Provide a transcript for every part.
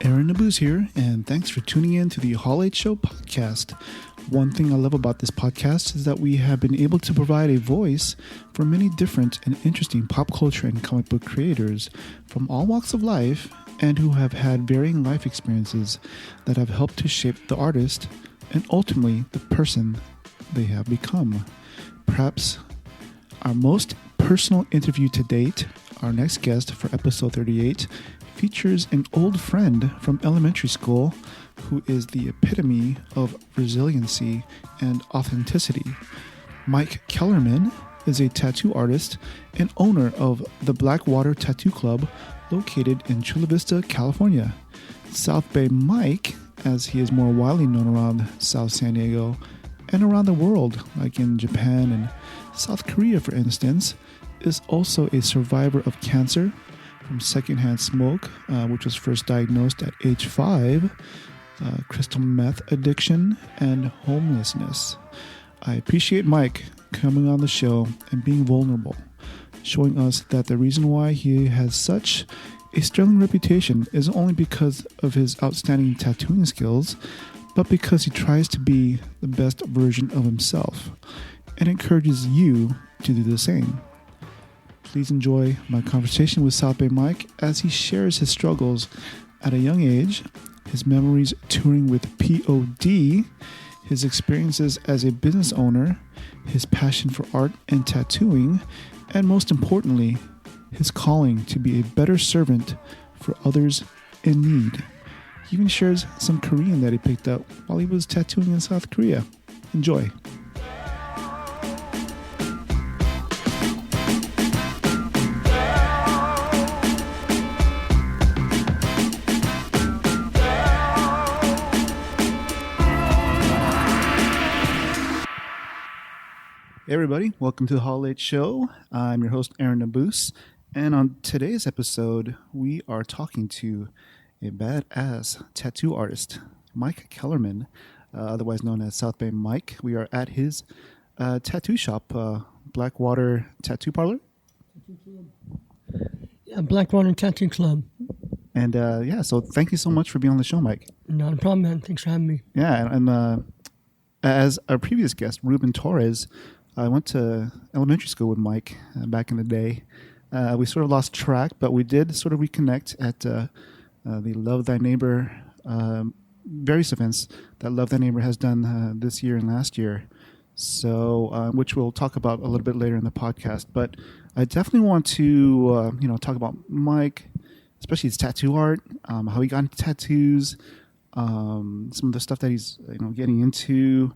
Aaron Nabuz here, and thanks for tuning in to the Hall H Show podcast. One thing I love about this podcast is that we have been able to provide a voice for many different and interesting pop culture and comic book creators from all walks of life and who have had varying life experiences that have helped to shape the artist and ultimately the person they have become. Perhaps our most personal interview to date, our next guest for episode 38, features an old friend from elementary school who is the epitome of resiliency and authenticity. Mike Kellerman is a tattoo artist and owner of the Blackwater Tattoo Club located in Chula Vista, California. Southbay Mike, as he is more widely known around South San Diego and around the world, like in Japan and South Korea, for instance, is also a survivor of cancer from secondhand smoke, which was first diagnosed at age 5, crystal meth addiction, and homelessness. I appreciate Mike coming on the show and being vulnerable, showing us that the reason why he has such a sterling reputation isn't only because of his outstanding tattooing skills, but because he tries to be the best version of himself and encourages you to do the same. Please enjoy my conversation with Southbay Mike as he shares his struggles at a young age, his memories touring with POD, his experiences as a business owner, his passion for art and tattooing, and most importantly, his calling to be a better servant for others in need. He even shares some Korean that he picked up while he was tattooing in South Korea. Enjoy. Hey everybody, welcome to the Hall H Show. I'm your host, Aaron Nabuz, and on today's episode, we are talking to a badass tattoo artist, Mike Kellerman, otherwise known as Southbay Mike. We are at his tattoo shop, Blackwater Tattoo Parlor. Yeah, Blackwater Tattoo Club. And so thank you so much for being on the show, Mike. Not a problem, man. Thanks for having me. Yeah, and as our previous guest, Ruben Torres, I went to elementary school with Mike back in the day. We sort of lost track, but we did sort of reconnect at the Love Thy Neighbor various events that Love Thy Neighbor has done this year and last year, so which we'll talk about a little bit later in the podcast. But I definitely want to talk about Mike, especially his tattoo art, how he got into tattoos, some of the stuff that he's getting into.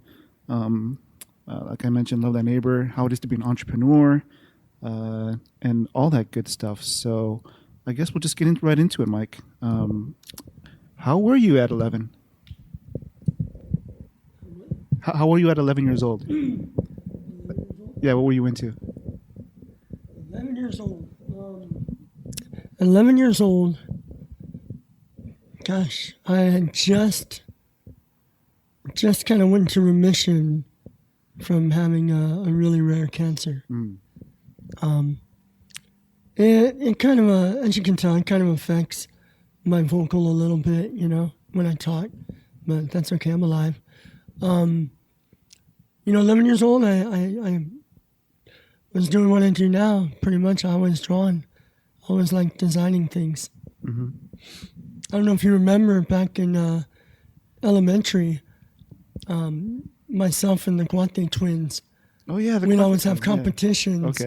Like I mentioned, Love Thy Neighbor, how it is to be an entrepreneur, and all that good stuff. So I guess we'll just get right into it, Mike. How were you at 11? How were you at 11 years old? Yeah, what were you into? 11 years old. 11 years old. Gosh, I had just kind of went into remission from having a really rare cancer. It kind of, as you can tell, it kind of affects my vocal a little bit, when I talk, but that's okay, I'm alive. 11 years old, I was doing what I do now, pretty much. I always drawn, always liked designing things. Mm-hmm. I don't know if you remember back in elementary, myself and the Guate twins. Oh yeah, we'd always have competitions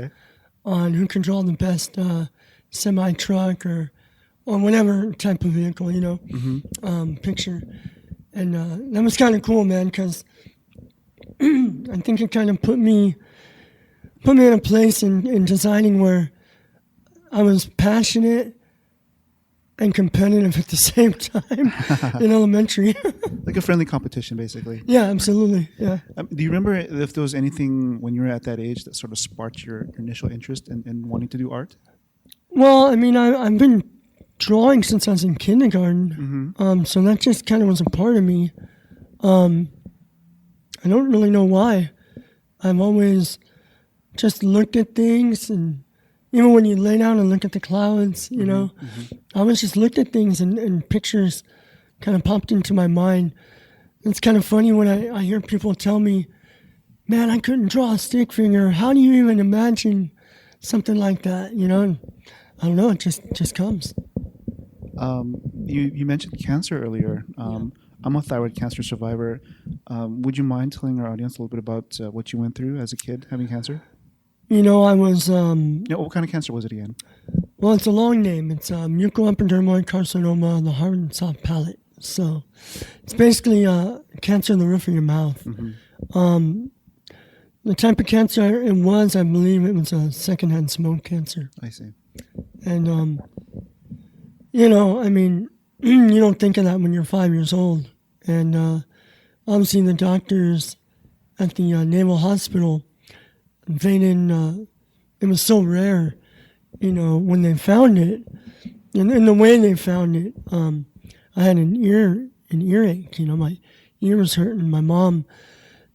on who can draw the best semi truck or whatever type of vehicle, picture. And that was kind of cool, man, because I think it kind of put me in a place in designing where I was passionate and competitive at the same time in elementary. Like a friendly competition, basically. Yeah, absolutely. Yeah. Do you remember if there was anything when you were at that age that sort of sparked your initial interest in wanting to do art? Well, I mean, I've been drawing since I was in kindergarten, so that just kind of was a part of me. I don't really know why. I've always just looked at things and even when you lay down and look at the clouds, you know, I was just looked at things and pictures kind of popped into my mind. It's kind of funny when I hear people tell me, man, I couldn't draw a stick figure. How do you even imagine something like that? You know, and I don't know. It just comes. You mentioned cancer earlier. I'm a thyroid cancer survivor. Would you mind telling our audience a little bit about what you went through as a kid having cancer? You know, I was... what kind of cancer was it again? Well, it's a long name. It's mucoepidermoid carcinoma on the hard and soft palate. So it's basically cancer in the roof of your mouth. The type of cancer it was, I believe it was a secondhand smoke cancer. I see. And, you know, I mean, you don't think of that when you're 5 years old. And obviously the doctors at the Naval Hospital, they didn't, it was so rare, you know, when they found it. And in the way they found it, I had an earache, you know, my ear was hurting. My mom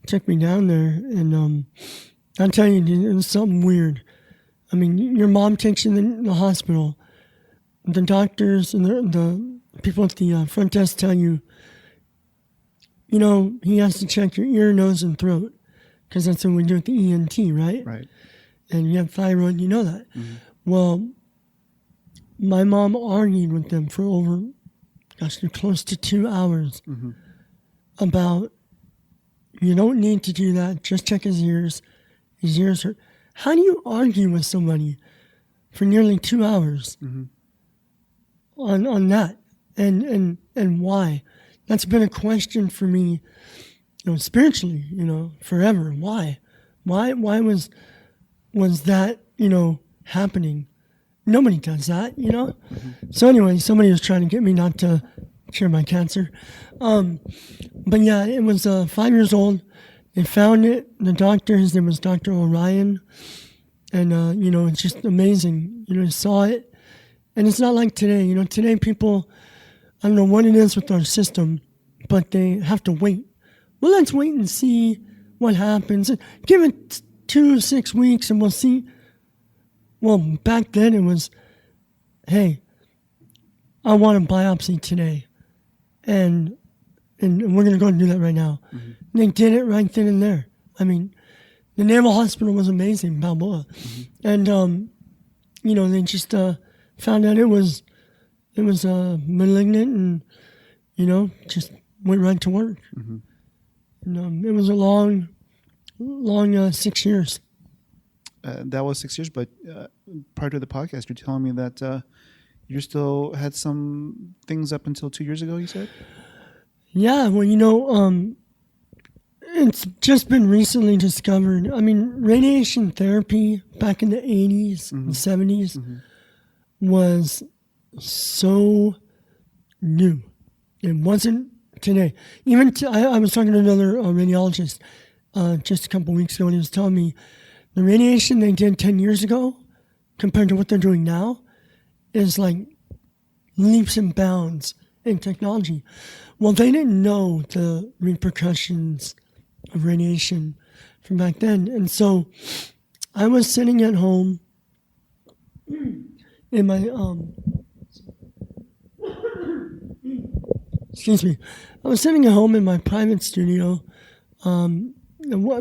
took me down there, and I'll tell you, it was something weird. I mean, your mom takes you in the hospital. The doctors and the people at the front desk tell you, you know, he has to check your ear, nose, and throat, because that's what we do at the ENT, right? Right. And you have thyroid, you know that. Well, my mom argued with them for over, they're close to 2 hours about, you don't need to do that. Just check his ears. His ears hurt. How do you argue with somebody for nearly 2 hours on that? And why? That's been a question for me, you know, spiritually, you know, forever. Why? Why was that, you know, happening? Nobody does that, you know? So anyway, somebody was trying to get me not to cure my cancer. But yeah, it was 5 years old. They found it. The doctor, his name was Dr. Orion. And, you know, it's just amazing. You know, I saw it. And it's not like today. You know, today people, I don't know what it is with our system, but they have to wait. Well, let's wait and see what happens. Give it 2 to 6 weeks and we'll see. Well, back then it was, hey, I want a biopsy today. And we're going to go and do that right now. And they did it right then and there. I mean, the Naval Hospital was amazing, Balboa. And, you know, they just found out it was malignant and, you know, just went right to work. And, it was a long 6 years. That was 6 years, but prior to the podcast, you're telling me that you still had some things up until 2 years ago, you said? Yeah, well, you know, it's just been recently discovered. I mean, radiation therapy back in the 80s and 70s was so new. It wasn't today. Even I was talking to another radiologist just a couple weeks ago, and he was telling me the radiation they did 10 years ago compared to what they're doing now is like leaps and bounds in technology. Well, they didn't know the repercussions of radiation from back then. And so I was sitting at home in my, excuse me, I was sitting at home in my private studio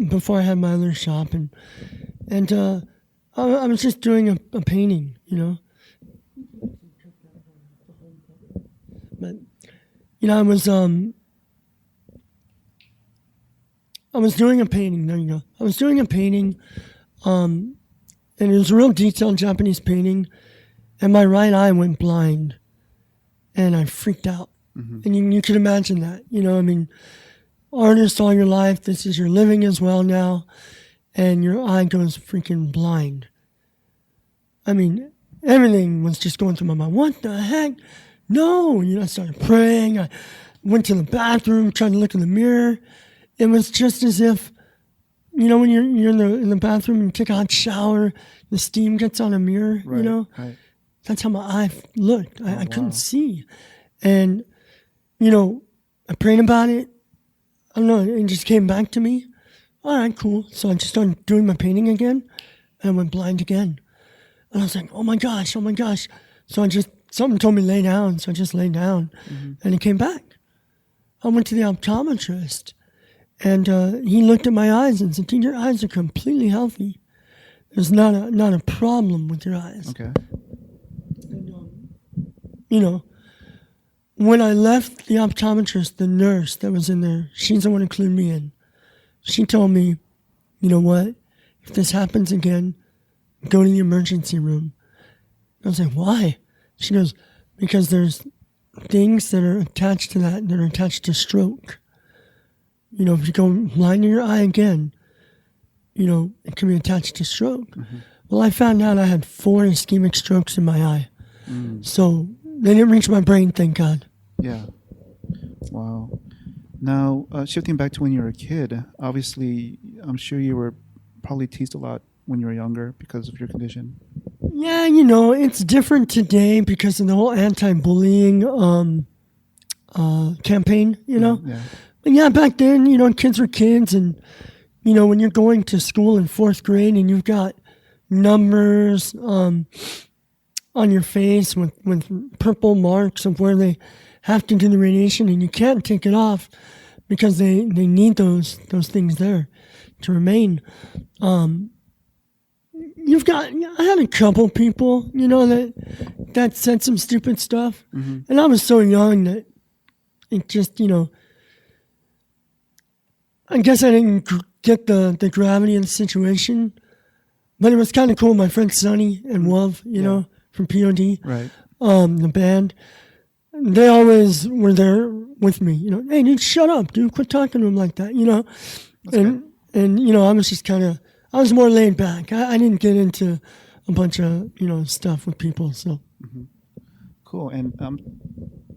before I had my other shop. And I was just doing a painting, you know. But, you know, I was doing a painting. There you go. I was doing a painting, and it was a real detailed Japanese painting, and my right eye went blind, and I freaked out. And you can imagine that. You know, I mean, artist all your life, this is your living as well now, and your eye goes freaking blind. I mean, everything was just going through my mind. What the heck? No, you know, I started praying. I went to the bathroom, tried to look in the mirror. It was just as if, you know, when you're in the bathroom and you take a hot shower, the steam gets on a mirror, right, you know? Right. That's how my eye looked. I couldn't see. And, you know, I prayed about it. I don't know, it just came back to me. All right, cool. So I just started doing my painting again, and I went blind again. And I was like, oh my gosh. So something told me lay down. So I just lay down and it came back. I went to the optometrist and he looked at my eyes and said, dude, your eyes are completely healthy. There's not a problem with your eyes. Okay. And, when I left the optometrist, the nurse that was in there, she's the one who clued me in. She told me, you know what? If this happens again, go to the emergency room. I was like, why? She goes, because there's things that are attached to that are attached to stroke. If you go blind in your eye again, it can be attached to stroke. Mm-hmm. Well, I found out I had 4 ischemic strokes in my eye. So they didn't reach my brain, thank God. Yeah. Wow. Now, shifting back to when you were a kid, obviously, I'm sure you were probably teased a lot when you were younger because of your condition. Yeah, it's different today because of the whole anti-bullying campaign, Yeah. But yeah, back then, kids were kids. And, when you're going to school in 4th grade and you've got numbers on your face with purple marks of where they have to do the radiation and you can't take it off because they need those things there to remain. I had a couple people, that said some stupid stuff. Mm-hmm. And I was so young that it just, I guess I didn't get the gravity of the situation. But it was kind of cool. My friend Sonny and Wov, from POD, right. The band, they always were there with me. Hey, dude, shut up, dude. Quit talking to him like that, And I was just I was more laid back. I didn't get into a bunch of, stuff with people. So, cool. And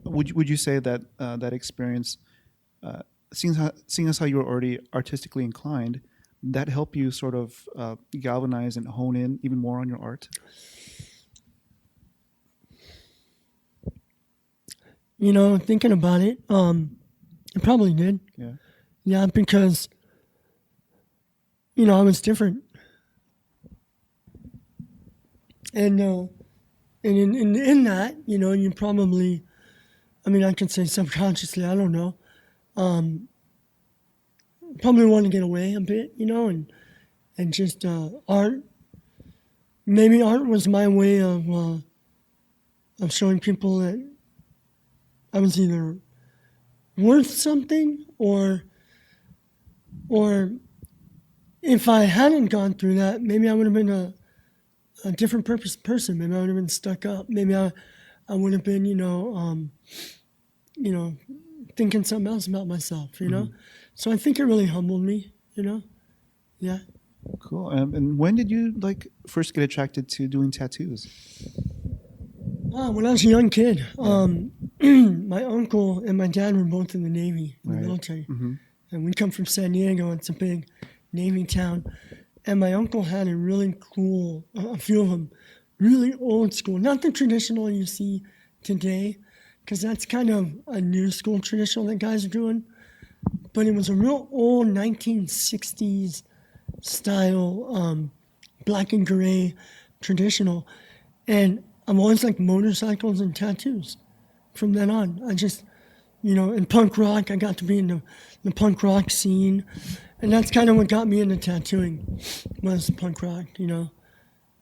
would you say that that experience, seeing as how you were already artistically inclined, that helped you sort of galvanize and hone in even more on your art? Thinking about it, it probably did. Yeah. Yeah, because I was different. And in that, you probably, I could say subconsciously, I don't know, probably want to get away a bit, and just art. Maybe art was my way of showing people that I was either worth something or if I hadn't gone through that, maybe I would have been a different person. Maybe I would have been stuck up. Maybe I would have been, thinking something else about myself, Mm-hmm. So I think it really humbled me, Yeah. Cool. And when did you first get attracted to doing tattoos? When I was a young kid, my uncle and my dad were both in the Navy, in the military. Mm-hmm. And we come from San Diego. It's a big Navy town. And my uncle had a really cool, a few of them, really old school, not the traditional you see today, because that's kind of a new school traditional that guys are doing. But it was a real old 1960s style, black and gray traditional. And I've always liked motorcycles and tattoos from then on. I just, in punk rock, I got to be in the punk rock scene. And that's kind of what got me into tattooing, was punk rock,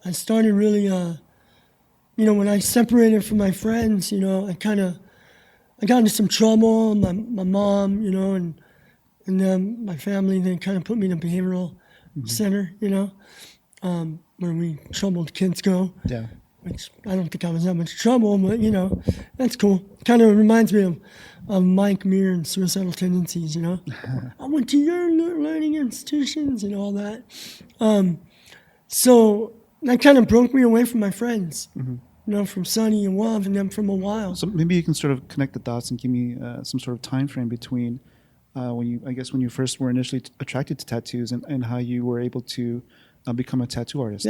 I started really, when I separated from my friends, I got into some trouble. My mom, and then my family, they kind of put me in a behavioral center, where we troubled kids go. Yeah. Which I don't think I was that much trouble, but, that's cool. Kind of reminds me of Mike Muir and Suicidal Tendencies, I went to your learning institutions and all that. So that kind of broke me away from my friends, from Sonny and Wov and them from a while. So maybe you can sort of connect the dots and give me some sort of time frame between when you first were initially attracted to tattoos and how you were able to become a tattoo artist.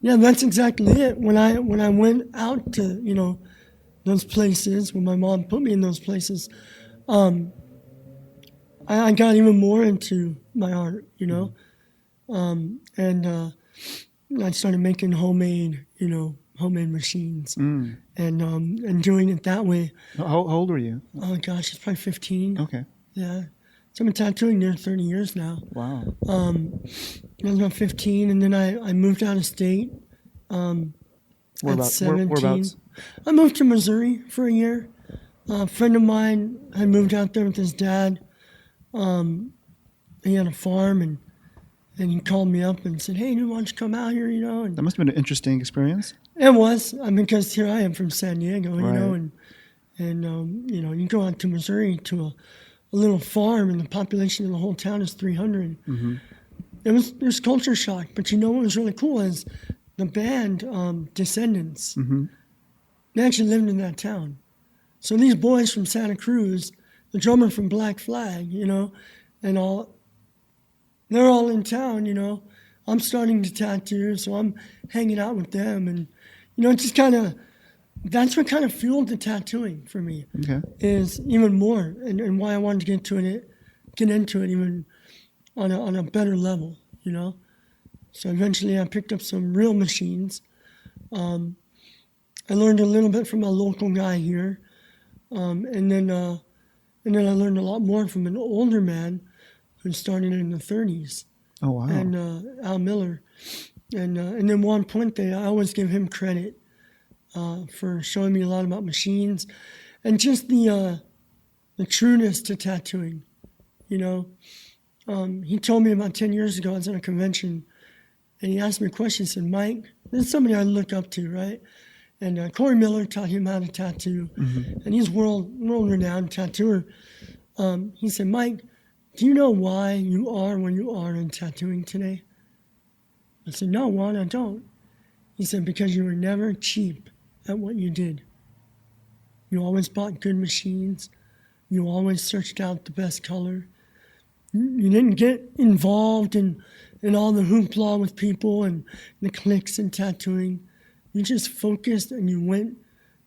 Yeah, that's exactly it. When I went out to, those places, when my mom put me in those places, I got even more into my art, I started making homemade machines, and doing it that way. How old were you? Oh gosh, it's probably 15. Okay. Yeah. So I've been tattooing near 30 years now. Wow. I was about 15, and then I moved out of state at 17. Whereabouts? I moved to Missouri for a year. A friend of mine had moved out there with his dad. He had a farm, and he called me up and said, "Hey, why don't you come out here?" And That must have been an interesting experience. it was. I mean, because here I am from San Diego, Right. and you go out to Missouri to a little farm, and the population of the whole town is 300. Mm-hmm. There's culture shock, but what was really cool is the band Descendants. Mm-hmm. They actually lived in that town. So these boys from Santa Cruz, the drummer from Black Flag, and all, they're all in town. I'm starting to tattoo, so I'm hanging out with them, and it just that's what kind of fueled the tattooing for me. Okay. Is even more, and why I wanted to get into it even on a better level. So eventually I picked up some real machines. I learned a little bit from a local guy here, and then I learned a lot more from an older man who started in the 30s. Oh wow! And Al Miller, and then Juan Puente. I always give him credit for showing me a lot about machines, and just the trueness to tattooing. He told me about 10 years ago. I was at a convention, and he asked me a question. He said, "Mike, this is somebody I look up to, right?" And Corey Miller taught him how to tattoo, and he's world-renowned tattooer. He said, "Mike, do you know why you are where you are in tattooing today?" I said, "No, Juan, I don't." He said, "Because you were never cheap at what you did. You always bought good machines. You always searched out the best color. You didn't get involved in all the hoopla with people and the clicks and tattooing. You just focused and you went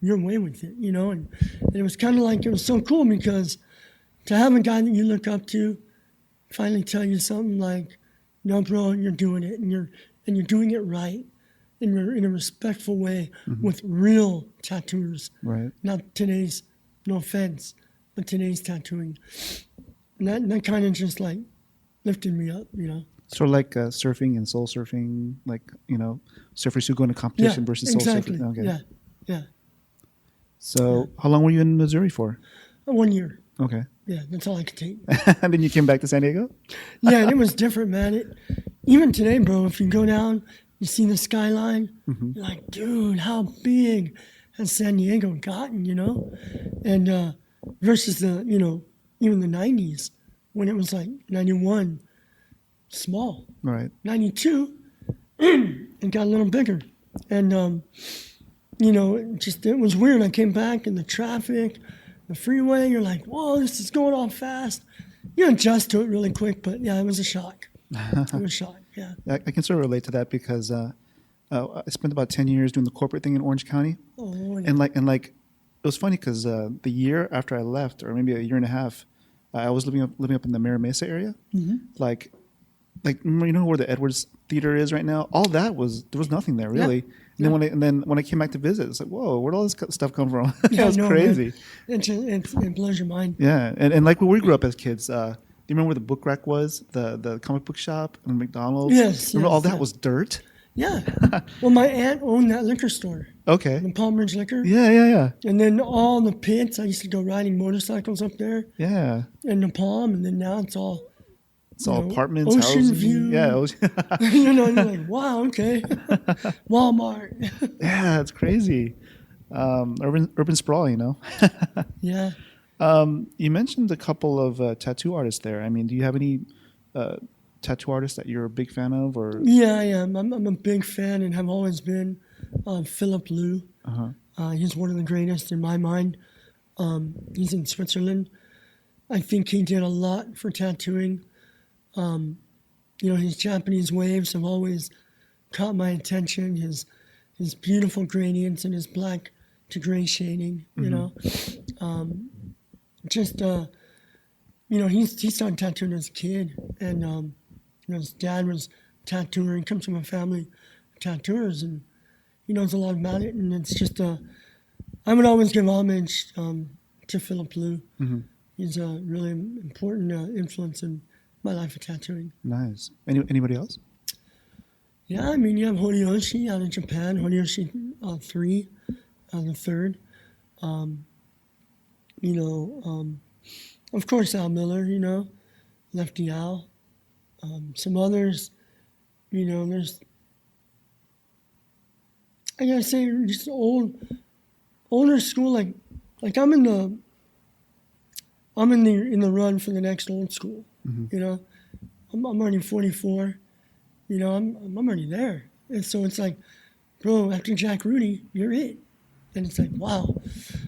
your way with it, And it was kind of like, it was so cool because to have a guy that you look up to finally tell you something like, "No, bro, you're doing it, and you're doing it right, in a respectful way with real tattooers, Right. Not today's, no offense, but today's tattooing." And that kind of just like lifted me up, Sort of like surfing and soul surfing, like surfers who go into competition versus exactly. soul surfing. Okay. Yeah. So, how long were you in Missouri for? 1 year. Okay. Yeah, that's all I could take. And then you came back to San Diego? Yeah, and it was different, man. Even today, bro, if you go down, you see the skyline, you're like, dude, how big has San Diego gotten, And versus even the 90s, when it was like 91, small. Right. 92, it got a little bigger. And, it was weird. I came back and the traffic, the freeway, you're like, whoa, this is going on fast. You adjust to it really quick, but yeah, it was a shock. It was a shock, yeah. I can sort of relate to that because I spent about 10 years doing the corporate thing in Orange County. Oh, yeah. And it was funny because the year after I left, or maybe a year and a half, I was living up in the Mira Mesa area. Like remember, where the Edwards Theater is right now? All there was nothing there really. Yeah. And then when I came back to visit, it's like, whoa, where'd all this stuff come from? Yeah, It was crazy. It blows your mind. Yeah, and like when we grew up as kids, do you remember where the book rack was? The comic book shop and McDonald's? Yes. Remember all that was dirt? Yeah. Well, my aunt owned that liquor store. Okay. The Palm Ridge Liquor. Yeah. And then all the pits, I used to go riding motorcycles up there. Yeah. In the Palm, and then now it's all apartments, ocean houses. view. Yeah. You're like, wow, okay. Walmart. Yeah, it's crazy. Urban sprawl, Yeah. You mentioned a couple of tattoo artists there. I mean, do you have any tattoo artists that you're a big fan of? Or Yeah, I am. I'm a big fan and have always been. Philip Liu. He's one of the greatest in my mind. He's in Switzerland. I think he did a lot for tattooing. His Japanese waves have always caught my attention. His beautiful gradients and his black to gray shading. He started tattooing as a kid, and his dad was a tattooer. He comes from a family tattooers, and he knows a lot about it. And it's just I would always give homage to Philip Liu. Mm-hmm. He's a really important influence in my life of tattooing. Nice. Anybody else? Yeah, I mean, you have Horiyoshi out of Japan, Horiyoshi 3, the third. Of course, Al Miller, Lefty Al. Some others, there's, I gotta say, just older school, like I'm in the run for the next old school, Mm-hmm. I'm already 44, I'm already there. And so it's like, bro, after Jack Rudy, you're it. And it's like, wow.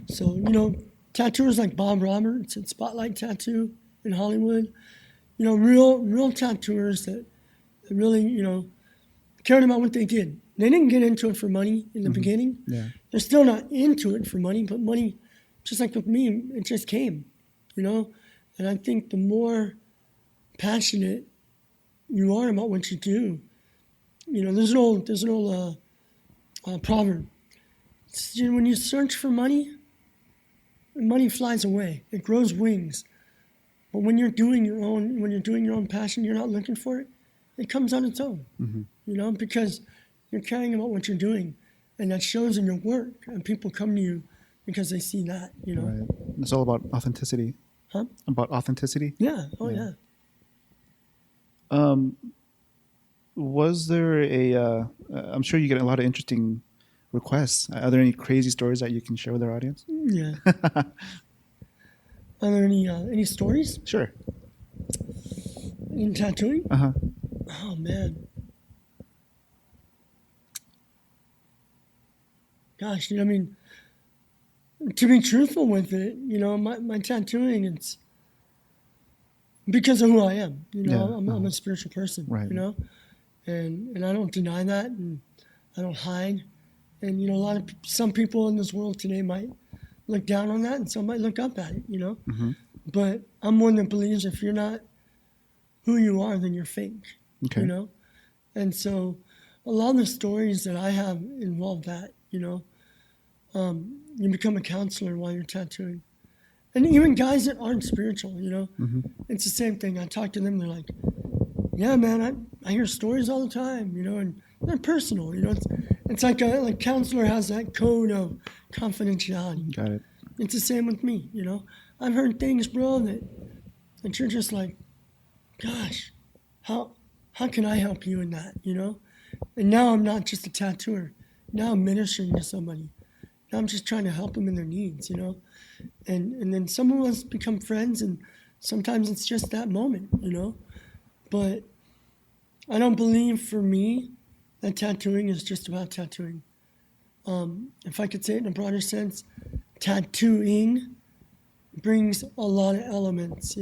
So, tattooers like Bob Roberts at Spotlight Tattoo in Hollywood, real tattooers that really, cared about what they did. They didn't get into it for money in the beginning. Yeah. They're still not into it for money, but money, just like with me, it just came, And I think the more passionate you are about what you do, there's an old proverb. When you search for money, money flies away. It grows wings. But when you're doing your own passion, you're not looking for it. It comes on its own. Mm-hmm. Because you're caring about what you're doing, and that shows in your work. And people come to you because they see that. Right. It's all about authenticity. Huh? About authenticity. Yeah. Oh yeah. Was there I'm sure you get a lot of interesting requests. Are there any crazy stories that you can share with our audience? Yeah. Are there any stories Sure. in tattooing? Uh-huh. Oh man. Gosh, I mean, to be truthful with it, my tattooing, it's because of who I am. I'm a spiritual person. Right. And I don't deny that, and I don't hide. And some people in this world today might look down on that, and some might look up at it. Mm-hmm. But I'm one that believes if you're not who you are, then you're fake. Okay. And so a lot of the stories that I have involve that. You become a counselor while you're tattooing, and even guys that aren't spiritual. Mm-hmm. It's the same thing. I talk to them. They're like, "Yeah, man, I hear stories all the time. And they're personal. It's like a counselor has that code of confidentiality. Got it. It's the same with me. I've heard things, bro, that you're just like, gosh, how can I help you in that? And now I'm not just a tattooer. Now I'm ministering to somebody. Now I'm just trying to help them in their needs, And then some of us become friends, and sometimes it's just that moment, But I don't believe for me that tattooing is just about tattooing. If I could say it in a broader sense, tattooing brings a lot of elements,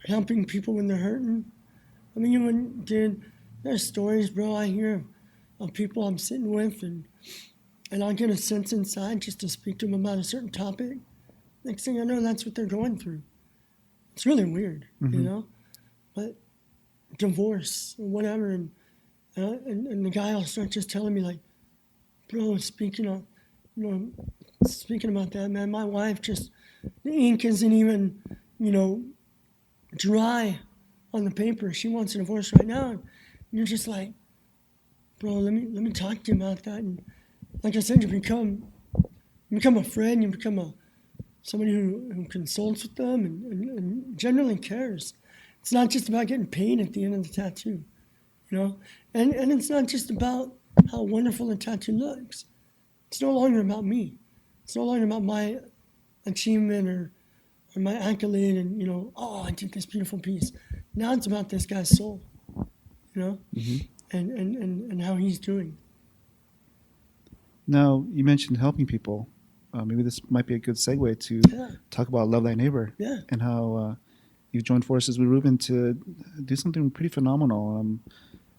Helping people when they're hurting. I mean, there's stories, bro, I hear of people I'm sitting with, and I'll get a sense inside just to speak to them about a certain topic. Next thing I know, that's what they're going through. It's really weird, But divorce or whatever, and the guy will start just telling me, like, bro, speaking about that, man, my wife the ink isn't even, dry on the paper. She wants a divorce right now. And you're just like, bro, let me talk to you about that. And like I said, you become a friend. You become somebody who consults with them and generally cares. It's not just about getting paid at the end of the tattoo, And it's not just about how wonderful the tattoo looks. It's no longer about me. It's no longer about my achievement or my accolade and, I did this beautiful piece. Now it's about this guy's soul, Mm-hmm. and how he's doing. Now, you mentioned helping people. Maybe this might be a good segue to talk about Love Thy Neighbor and how you've joined forces with Ruben to do something pretty phenomenal.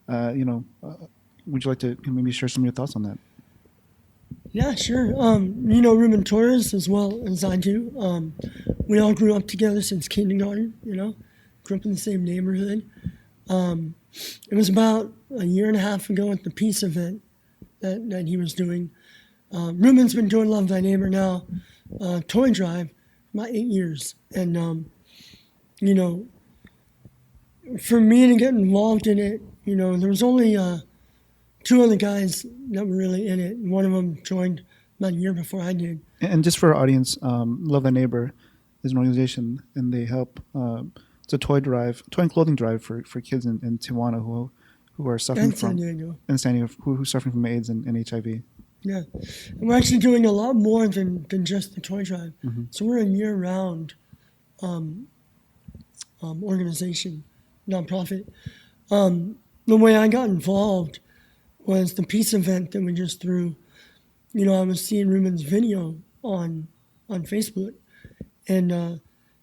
Would you like to maybe share some of your thoughts on that? Yeah, sure. Ruben Torres as well as I do. We all grew up together since kindergarten, grew up in the same neighborhood. It was about a year and a half ago at the peace event that he was doing. Ruben's been doing Love Thy Neighbor now, toy drive, about 8 years. And, you know, for me to get involved in it, you know, there was only 2 other guys that were really in it. And one of them joined about a year before I did. And just for our audience, Love Thy Neighbor is an organization, and they help. It's a toy and clothing drive for kids in Tijuana who are suffering And San Diego. And San Diego, who are suffering from AIDS and HIV. Yeah, and we're actually doing a lot more than just the toy drive. Mm-hmm. So we're a year-round organization, nonprofit. The way I got involved was the peace event that we just threw. You know, I was seeing Ruben's video on Facebook, and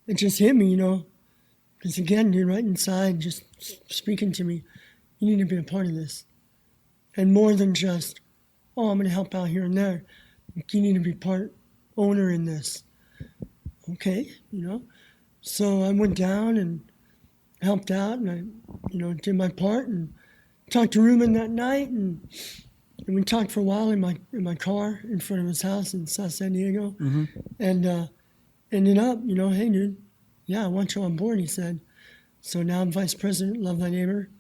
it just hit me, you know, because again, you're right inside just speaking to me. You need to be a part of this. And more than just, oh, I'm going to help out here and there. You need to be part owner in this. Okay, you know. So I went down and helped out, and I, you know, did my part and talked to Ruben that night, and we talked for a while in my car in front of his house in South San Diego, mm-hmm. and ended up, you know, hey dude, yeah, I want you on board, he said. So now I'm vice president, Love Thy Neighbor.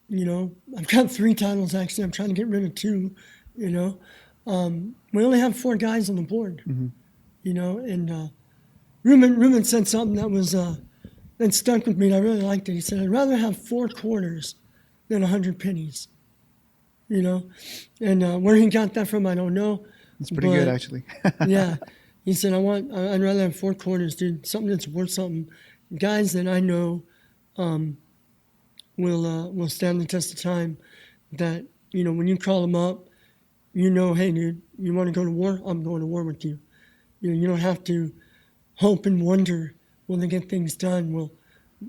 You know, I've got 3 titles actually. I'm trying to get rid of 2. You know, we only have 4 guys on the board. Mm-hmm. You know, and Ruben said something that was that stuck with me, and I really liked it. He said, "I'd rather have 4 quarters than 100 pennies." You know, and where he got that from, I don't know. It's pretty good, actually. Yeah, he said, I'd rather have 4 quarters, dude. Something that's worth something. Guys that I know will stand the test of time. That, you know, when you call them up, you know, hey, dude, you want to go to war? I'm going to war with you. You know, you don't have to hope and wonder, will they get things done? Will,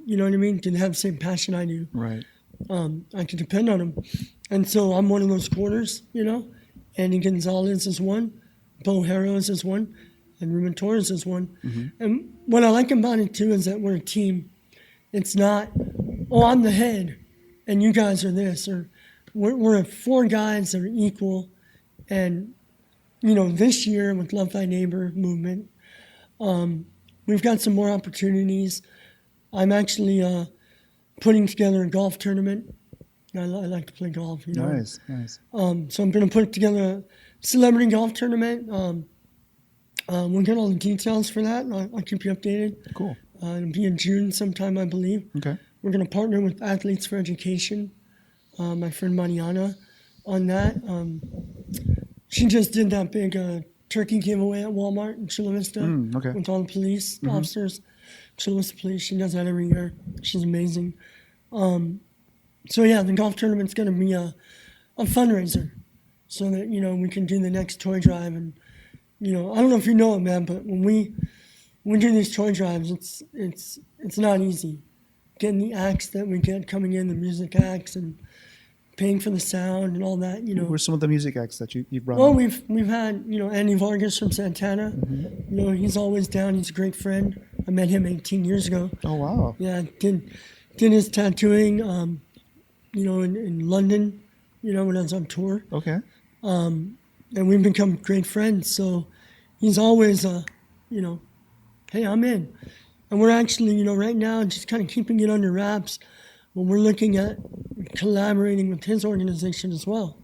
you know what I mean? Do they have the same passion I do? Right. I can depend on them. And so I'm one of those quarters, you know. Andy Gonzalez is one. Bo Harrows is one. And Ruben Torres is one. Mm-hmm. And what I like about it, too, is that we're a team. It's not, oh, I'm the head, and you guys are this. Or we're 4 guys that are equal. And, you know, this year with Love Thy Neighbor movement, we've got some more opportunities. I'm actually putting together a golf tournament. I like to play golf, you know. Nice. So I'm going to put together a celebrity golf tournament. We'll get all the details for that, and I'll keep you updated. Cool. It'll be in June sometime, I believe. Okay. We're going to partner with Athletes for Education, my friend Mariana, on that. She just did that big turkey giveaway at Walmart in Chula Vista Okay. with all the police officers. Chula Vista Police, she does that every year. She's amazing. So yeah, the golf tournament's going to be a fundraiser so that, you know, we can do the next toy drive. And, you know, I don't know if you know it, man, but when we do these toy drives, it's not easy. Getting the acts that we get coming in, the music acts, and paying for the sound and all that, you know. Who are some of the music acts that you've brought? Well, on? we've had, you know, Andy Vargas from Santana. Mm-hmm. You know, he's always down. He's a great friend. I met him 18 years ago. Oh, wow. Yeah, did his tattooing, you know, in London, you know, when I was on tour. Okay. And we've become great friends. So he's always, you know, hey, I'm in. And we're actually, you know, right now just kind of keeping it under wraps. But we're looking at collaborating with his organization as well,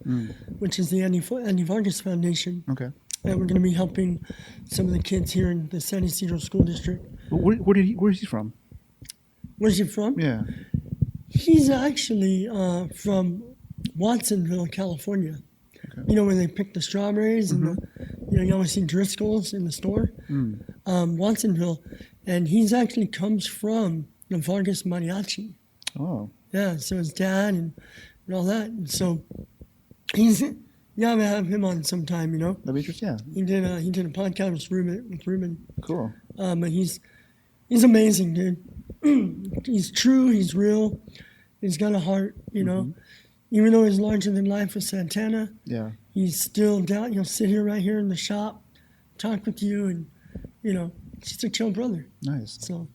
which is the Andy Vargas Foundation. Okay. And we're going to be helping some of the kids here in the San Isidro School District. Where is he from? Where's he from? Yeah. He's actually from Watsonville, California. Okay. You know, where they pick the strawberries and you know, you always see Driscoll's in the store. Watsonville. And he's actually comes from the Vargas Mariachi. Oh. Yeah, so his dad and all that. And so he's, yeah, I'm going to have him on sometime, you know. That'd be interesting, yeah. He did a podcast with Ruben. Cool. But he's amazing, dude. He's true, he's real. He's got a heart, you know. Even though he's larger than life with Santana, yeah, he's still down. He'll sit here right here in the shop, talk with you, and, you know, just a chill brother. Nice. So,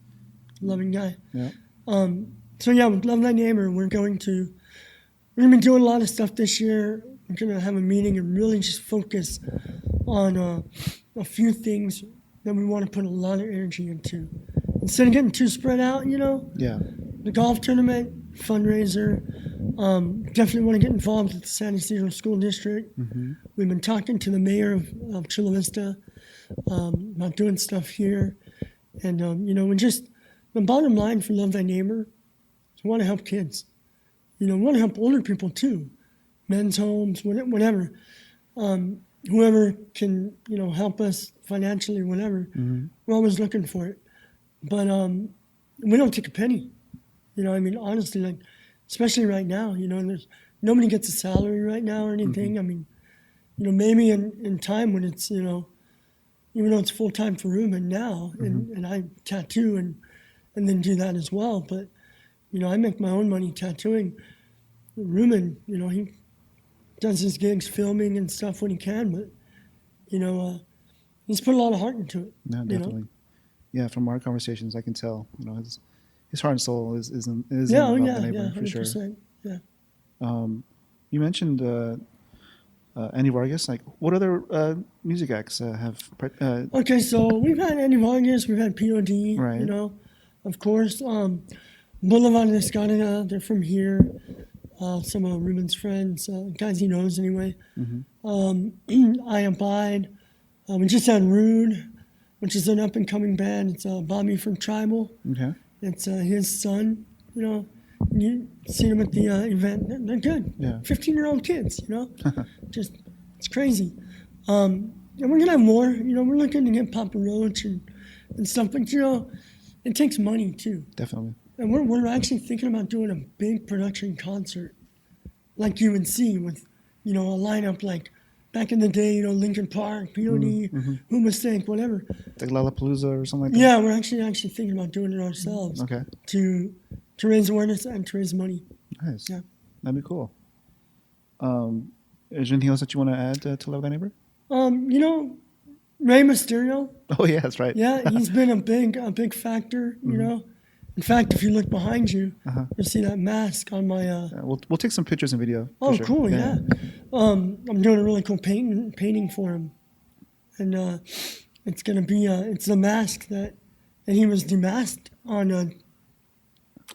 loving guy. Yeah. So yeah, with Love Thy Neighbor, we're going to be doing a lot of stuff this year. We're going to have a meeting and really just focus on a few things that we want to put a lot of energy into. Instead of getting too spread out, Yeah. The golf tournament, fundraiser, definitely want to get involved with the San Ysidro School District. Mm-hmm. We've been talking to the mayor of Chula Vista about doing stuff here. And, we just, the bottom line for Love Thy Neighbor is we want to help kids. We want to help older people too, men's homes, whatever. Whoever can, help us financially, whatever, we're always looking for it. But we don't take a penny. Honestly, like, especially right now, there's nobody gets a salary right now or anything. Mm-hmm. Maybe in time when it's, even though it's full time for Ruben now, and I tattoo and then do that as well. But, I make my own money tattooing. Ruben, he does his gigs filming and stuff when he can, but, he's put a lot of heart into it. No, definitely. Yeah, from our conversations, I can tell, his heart and soul is in Love Thy Neighbor, for sure. Yeah. You mentioned Andy Vargas. Like, what other music acts have? Okay, so we've had Andy Vargas, we've had POD, right. Of course. Boulevard de Escalera, they're from here. Some of Ruben's friends, guys he knows anyway. Mm-hmm. I Abide. We just had Rude, which is an up-and-coming band. It's Bobby from Tribal. Okay. It's his son, You see them at the event. They're good. Yeah. 15-year-old kids, Just, it's crazy. And we're going to have more. We're looking to get Papa Roach and stuff. But, it takes money, too. Definitely. And we're actually thinking about doing a big production concert like you would see with, a lineup like back in the day, Linkin Park, POD, Who Mistake, whatever. Like Lollapalooza or something like that? Yeah, we're actually thinking about doing it ourselves. Okay. To raise awareness and to raise money. Nice. Yeah. That'd be cool. Is there anything else that you want to add to Love Thy Neighbor? Rey Mysterio. Oh, yeah, that's right. Yeah, he's been a big factor, In fact, if you look behind you, you'll see that mask on my... We'll take some pictures and video. Oh, sure. cool, yeah. I'm doing a really cool painting for him. And it's going to be... it's the mask that he was demasked on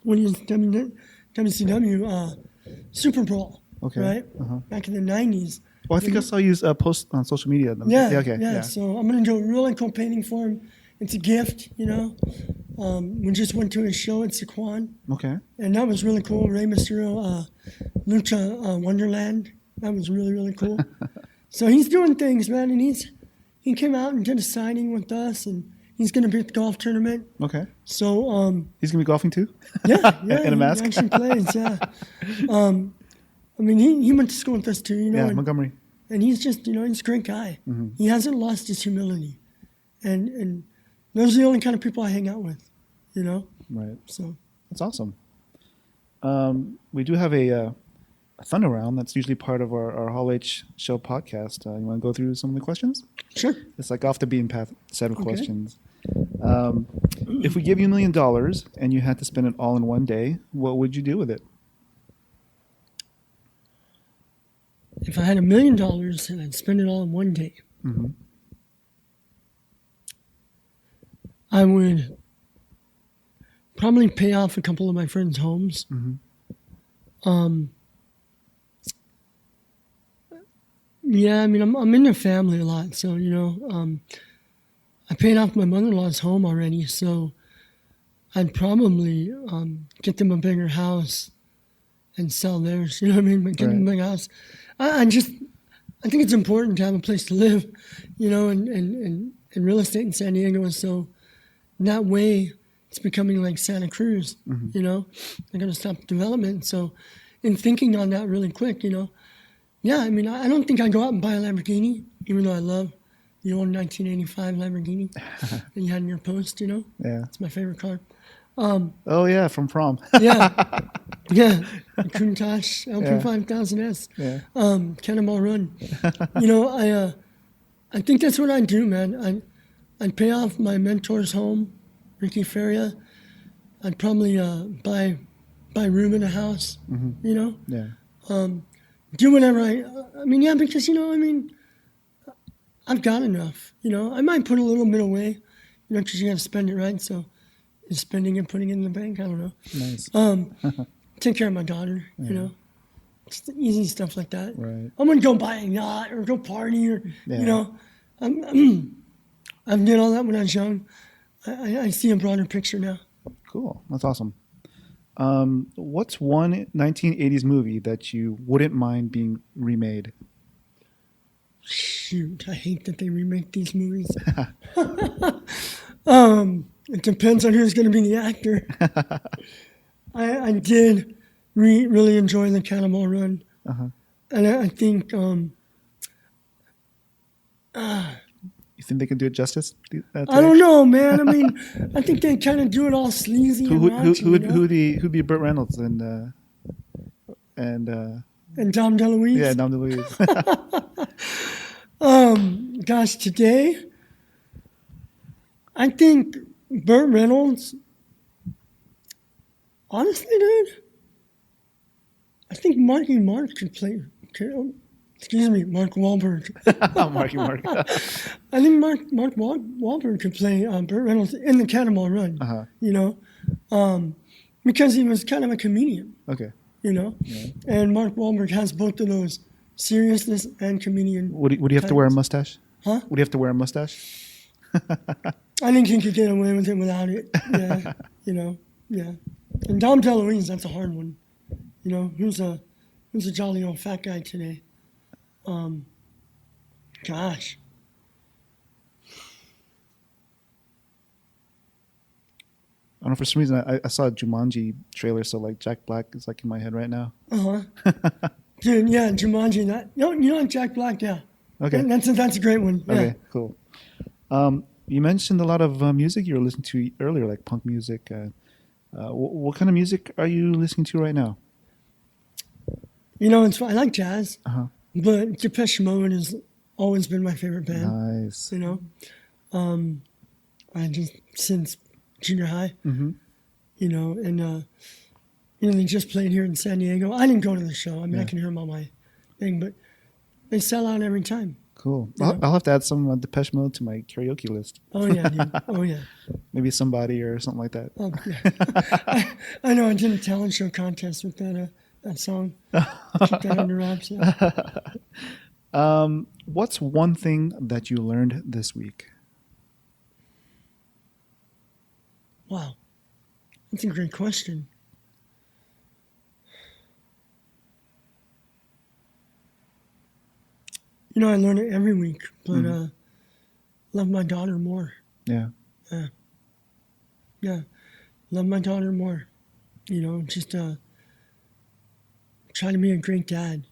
when he was WCW Super Bowl, okay. Right? Back in the 90s. Well, I think I saw you post on social media. Yeah. So I'm going to do a really cool painting for him. It's a gift, We just went to his show at Sequan. Okay. And that was really cool. Rey Mysterio, Lucha Wonderland. That was really, really cool. So he's doing things, man. And he came out and did a signing with us. And he's going to be at the golf tournament. Okay. So he's going to be golfing too? Yeah. In a mask? He actually plays, yeah. He went to school with us too, Yeah, Montgomery. And he's just, he's a great guy. Mm-hmm. He hasn't lost his humility. And those are the only kind of people I hang out with, Right. So that's awesome. We do have a thunder round that's usually part of our Hall H show podcast. You want to go through some of the questions? Sure. It's like off the beaten path set of questions. If we give you $1 million and you had to spend it all in one day, what would you do with it? If I had $1 million and I'd spend it all in one day, I would probably pay off a couple of my friends' homes. Yeah, I'm in their family a lot, so, I paid off my mother-in-law's home already, so I'd probably get them a bigger house and sell theirs, But get them a big house. I think it's important to have a place to live, and real estate in San Diego. So that way it's becoming like Santa Cruz, They're going to stop development. So in thinking on that really quick, I don't think I'd go out and buy a Lamborghini, even though I love the old 1985 Lamborghini that you had in your post, Yeah. It's my favorite car. Oh, yeah, from prom. Yeah. Countach LP5000S. Yeah. Cannonball Run. I think that's what I'd do, man. I'd pay off my mentor's home, Ricky Feria. I'd probably buy buy room in a house, you know? Yeah. Do whatever I mean, yeah, because, you know, I mean, I've got enough, you know? I might put a little bit away, you know, because you got to spend it, right? So is spending and putting it in the bank, I don't know. Nice. Take care of my daughter, you know? Just easy stuff like that. Right. I wouldn't go buy a yacht or go party or, you know? I've did all that when I was young. I see a broader picture now. Cool. That's awesome. What's one 1980s movie that you wouldn't mind being remade? Shoot, I hate that they remake these movies. It depends on who's going to be the actor. I did really enjoy the Cannonball Run. And I think... You think they can do it justice? I don't know, man. I mean, I think they kind of do it all sleazy Who'd be Burt Reynolds and Dom DeLuise? Yeah, Dom DeLuise. Gosh, today, I think Burt Reynolds, honestly, dude, I think Marky Mark could play... Excuse me, Mark Wahlberg. Marky Mark. I think Mark Wahlberg could play Burt Reynolds in the Cannonball Run, you know, because he was kind of a comedian. Okay. You know, and Mark Wahlberg has both of those, seriousness and comedian. Would he have to wear a mustache? Huh? Would he have to wear a mustache? I think he could get away with it without it. Yeah, you know, yeah. And Dom DeLuise, that's a hard one. You know, who's a jolly old fat guy today? Gosh. I don't know, for some reason I saw a Jumanji trailer, so like Jack Black is like in my head right now. Dude, yeah, Jumanji. You know Jack Black, yeah. Okay. That's a great one. Yeah. Okay, cool. You mentioned a lot of music you were listening to earlier, like punk music. What kind of music are you listening to right now? You know, I like jazz. But Depeche Mode has always been my favorite band. Nice. You know, I just since junior high. You know, and you know they just played here in San Diego. I didn't go to the show. I mean, I can hear them on my thing, but they sell out every time. Cool. I'll have to add some Depeche Mode to my karaoke list. Oh yeah, dude. Oh yeah. Maybe Somebody or something like that. Oh, yeah. I know. I did a talent show contest with that song. Keep that under wraps. Yeah. What's one thing that you learned this week? Wow, that's a great question. You know, I learn it every week, but love my daughter more. Yeah. Yeah. Love my daughter more. You know, just try to be a great dad,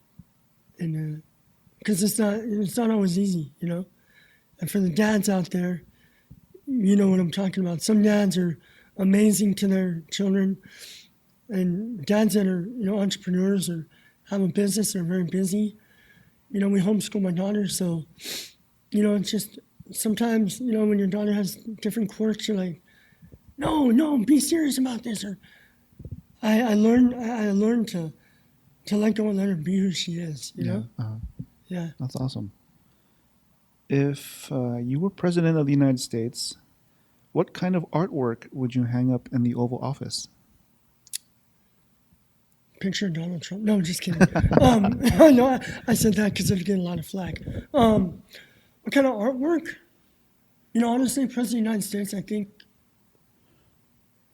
and because it's not always easy, you know. And for the dads out there, you know what I'm talking about. Some dads are amazing to their children, and dads that are, you know, entrepreneurs or have a business are very busy. You know, we homeschool my daughter, so, you know, it's just sometimes, you know, when your daughter has different quirks, you're like, no, be serious about this. Or I learned to let go and let her be who she is, you know? Yeah. That's awesome. If you were president of the United States, what kind of artwork would you hang up in the Oval Office? Picture of Donald Trump. No, just kidding. No, I said that because it'd get a lot of flack. What kind of artwork? You know, honestly, President of the United States, I think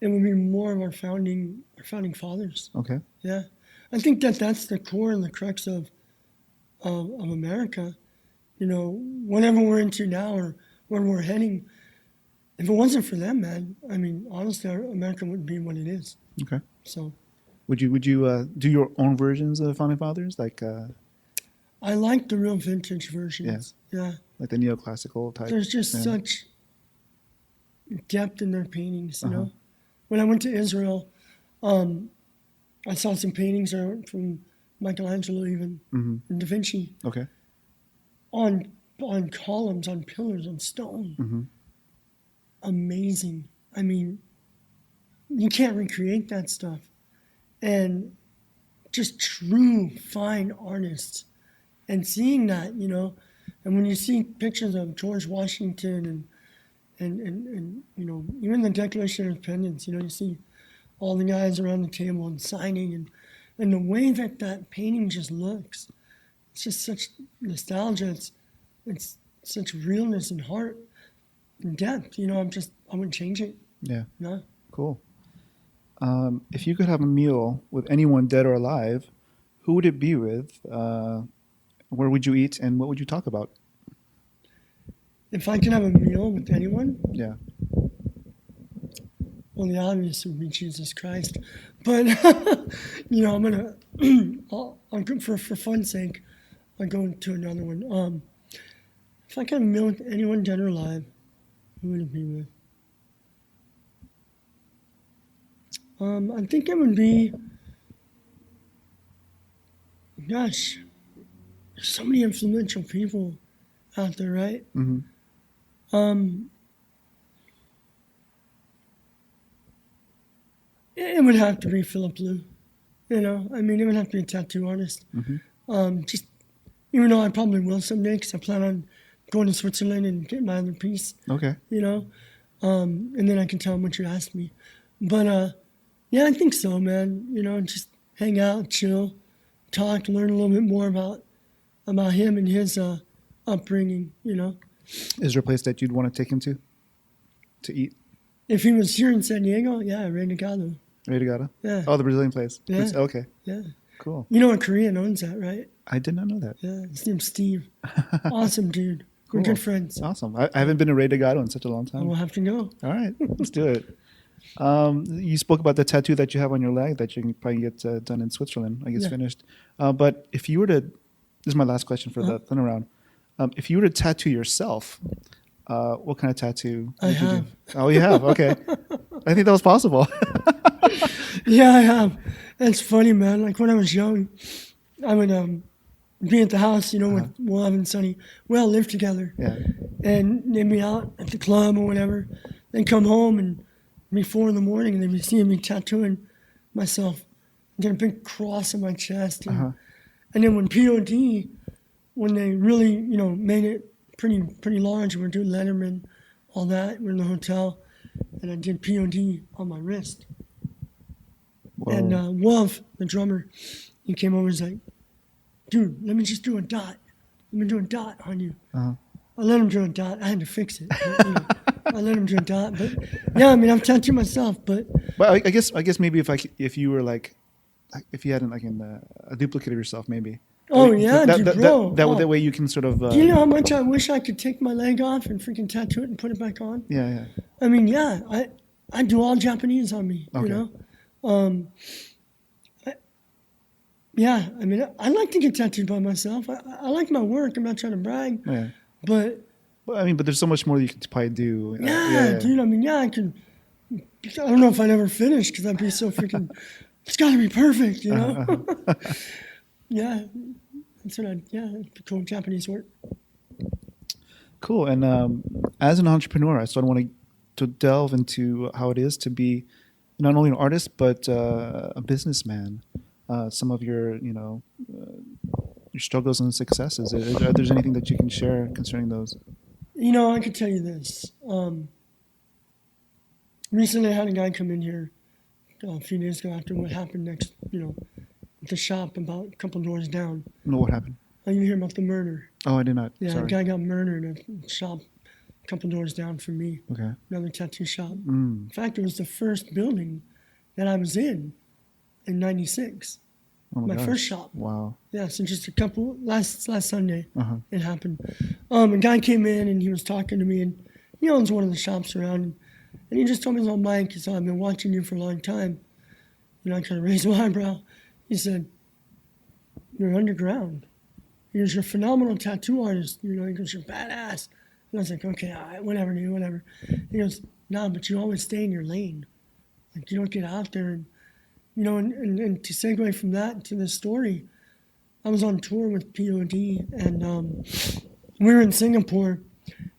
it would be more of our founding fathers. Okay. Yeah. I think that's the core and the crux of America. You know, whatever we're into now or where we're heading, if it wasn't for them, man, I mean, honestly, America wouldn't be what it is. Okay. So. Would you do your own versions of the Founding Fathers? Like, I like the real vintage versions. Yeah. Like the neoclassical type. There's just such depth in their paintings, you know. When I went to Israel, I saw some paintings from Michelangelo even, and Da Vinci. Okay. On columns, on pillars, on stone. Amazing. I mean, you can't recreate that stuff. and just true fine artists, and seeing that, you know, and when you see pictures of George Washington and you know, even the Declaration of Independence, you know, you see all the guys around the table and signing, and the way that that painting just looks, it's just such nostalgia. It's such realness and heart and depth. You know, I wouldn't change it. Yeah. No. Cool. If you could have a meal with anyone dead or alive, who would it be with? Where would you eat, and what would you talk about? If I could have a meal with anyone? Yeah. Well, the obvious would be Jesus Christ. But, you know, I'm going to, for fun's sake, I'll go to another one. If I could have a meal with anyone dead or alive, who would it be with? I think it would be, gosh, there's so many influential people out there, right? Mm-hmm. It would have to be Philip Liu, you know. I mean, it would have to be a tattoo artist. Mm-hmm. Just, even though I probably will someday, because I plan on going to Switzerland and getting my other piece. Okay. You know, and then I can tell him what you asked me. But yeah, I think so, man. You know, just hang out, chill, talk, learn a little bit more about him and his upbringing. You know. Is there a place that you'd want to take him to eat? If he was here in San Diego, yeah, Renegado. Renegado? Yeah. Oh, the Brazilian place. Yeah. Okay. Yeah. Cool. You know a Korean owns that, right? I did not know that. Yeah, his name's Steve. Awesome dude. Cool. We're good friends. Awesome. I haven't been to Renegado in such a long time. We'll have to go. All right, let's do it. You spoke about the tattoo that you have on your leg that you can probably get done in Switzerland, I guess, finished. But if you were to, this is my last question for the turnaround. If you were to tattoo yourself, what kind of tattoo would you do? Oh, you have? Okay. I think that was possible. Yeah, I have. It's funny, man. Like when I was young, I would be at the house, you know, with Will and Sonny. We all lived together. Yeah. And they'd be out at the club or whatever. Then come home and be 4 a.m. and they'd be seeing me tattooing myself. Get a big cross on my chest. And then when POD, when they really, you know, made it pretty large, we were doing Letterman, all that. We're in the hotel, and I did POD on my wrist. Whoa. And Wolf, the drummer, he came over and was like, dude, let me just do a dot. Let me do a dot on you. I let him do a dot. I had to fix it. But, you know, I let him do a dot. But yeah, I mean, I've tattooed myself. But I guess maybe if you were like, if you had like a duplicate of yourself, maybe. Oh yeah, bro. That way you can sort of. Do you know how much I wish I could take my leg off and freaking tattoo it and put it back on? Yeah. I mean, yeah, I do all Japanese on me. Okay. You know. Yeah, I mean, I like to get tattooed by myself. I like my work. I'm not trying to brag. Yeah. But I mean, but there's so much more that you could probably do. Yeah, dude. I mean, yeah, I could. I don't know if I'd ever finish because I'd be so freaking. It's got to be perfect, you know. Yeah, that's what it'd be cool Japanese work. Cool. And as an entrepreneur, I sort of want to delve into how it is to be not only an artist but a businessman. Some of your, you know, your struggles and successes. Are there anything that you can share concerning those? You know, I could tell you this. Recently, I had a guy come in here a few days ago after what happened next, you know, at the shop about a couple doors down. No, what happened? Oh, you hear about the murder? Oh, I did not. Yeah, Sorry. a guy got murdered at a shop a couple doors down from me. Okay. Another tattoo shop. In fact, it was the first building that I was in '96. Oh my gosh. First shop. Wow. Yeah, so just a couple, last Sunday, it happened. A guy came in and he was talking to me, and he owns one of the shops around, and he just told me, he's all, Mike, he said, I've been watching you for a long time. You know, I kind of raised my eyebrow. He said, you're underground. You're a phenomenal tattoo artist. You know, he goes, you're badass. And I was like, okay, all right, whatever, dude, whatever. He goes, nah, but you always stay in your lane. Like, you don't get out there and, you know, and to segue from that to this story, I was on tour with POD, and we were in Singapore.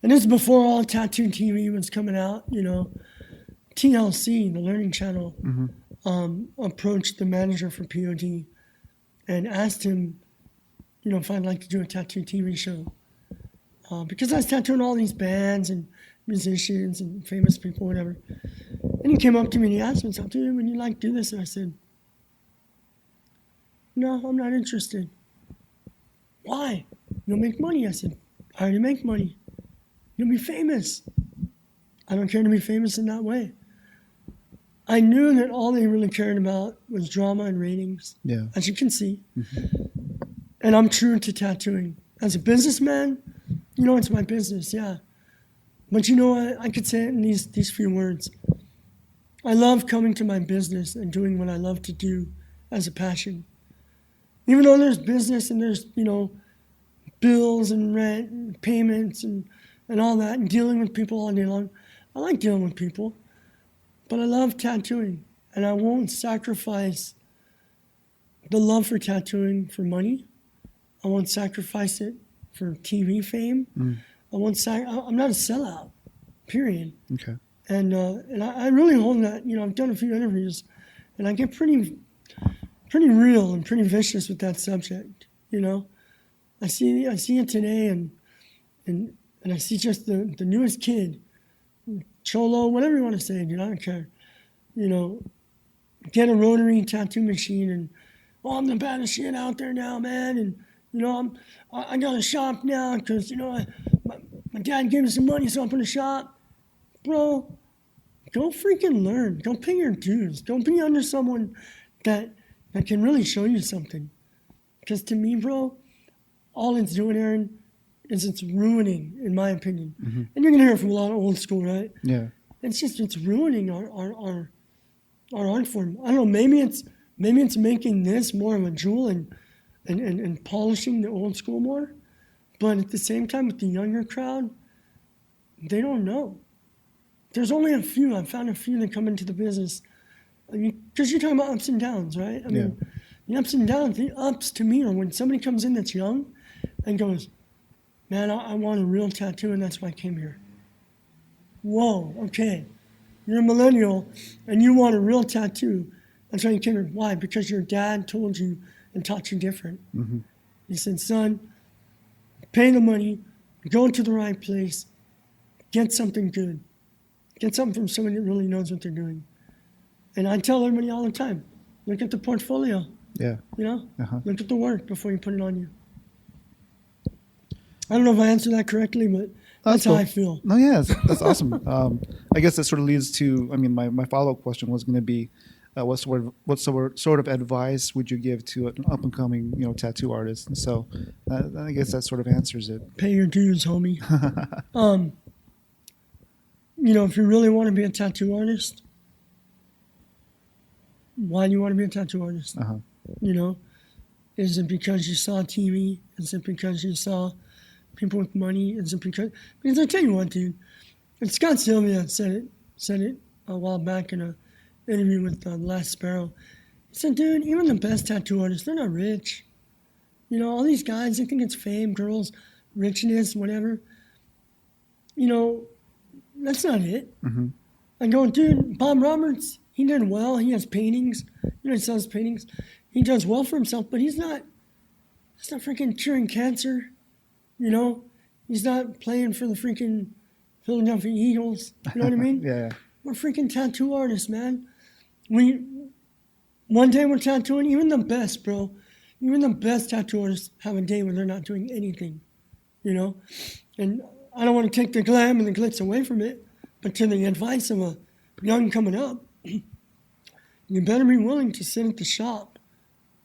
And this is before all tattoo TV was coming out, you know. TLC, the Learning Channel, approached the manager for POD and asked him, if I'd like to do a tattoo TV show. Because I was tattooing all these bands and musicians and famous people, whatever. And he came up to me and he asked me, so, dude, would you like to do this? And I said, no, I'm not interested. Why? You'll make money. I said, I already make money. You'll be famous. I don't care to be famous in that way. I knew that all they really cared about was drama and ratings, as you can see. And I'm true to tattooing. As a businessman, it's my business, yeah. But I could say it in these few words. I love coming to my business and doing what I love to do as a passion. Even though there's business and there's, bills and rent and payments and all that and dealing with people all day long. I like dealing with people, but I love tattooing and I won't sacrifice the love for tattooing for money. I won't sacrifice it for TV fame. I'm not a sellout, period. Okay. And I really hold that. I've done a few interviews, and I get pretty real and pretty vicious with that subject. I see it today, and I see just the newest kid, cholo, whatever you want to say. I don't care. Get a rotary tattoo machine, and I'm the baddest shit out there now, man. And I got a shop now because my dad gave me some money, so I opened a shop. Bro, go freaking learn. Go pay your dues. Go be under someone that can really show you something. Because to me, bro, all it's doing, Aaron, is it's ruining, in my opinion. And you're going to hear it from a lot of old school, right? Yeah. It's ruining our art form. I don't know, maybe it's making this more of a jewel and polishing the old school more. But at the same time, with the younger crowd, they don't know. There's only a few. I've found a few that come into the business. Because you're talking about ups and downs, right? I mean, the ups and downs, the ups to me are when somebody comes in that's young and goes, man, I want a real tattoo and that's why I came here. Whoa, okay. You're a millennial and you want a real tattoo. That's why you came here. Why? Because your dad told you and taught you different. He said, son, pay the money, go to the right place, get something good. Get something from somebody that really knows what they're doing. And I tell everybody all the time, look at the portfolio. Yeah. Look at the work before you put it on you. I don't know if I answered that correctly, but that's cool. How I feel. No, yeah, that's awesome. I guess that sort of leads to, my follow-up question was going to be, what sort of advice would you give to an up-and-coming, tattoo artist? And so I guess that sort of answers it. Pay your dues, homie. If you really want to be a tattoo artist, why do you want to be a tattoo artist? Is it because you saw TV? Is it because you saw people with money? Is it because I tell you what, dude, and Scott Sylvia said it a while back in an interview with The Last Sparrow. He said, dude, even the best tattoo artists, they're not rich. All these guys, they think it's fame, girls, richness, whatever. That's not it. I go, dude, Bob Roberts, he did well. He has paintings. He sells paintings. He does well for himself, but he's not freaking curing cancer. He's not playing for the freaking Philadelphia Eagles. You know what I mean? Yeah. We're freaking tattoo artists, man. One day we're tattooing, even the best, bro. Even the best tattoo artists have a day when they're not doing anything, And I don't want to take the glam and the glitz away from it, but to the advice of a young coming up, you better be willing to sit at the shop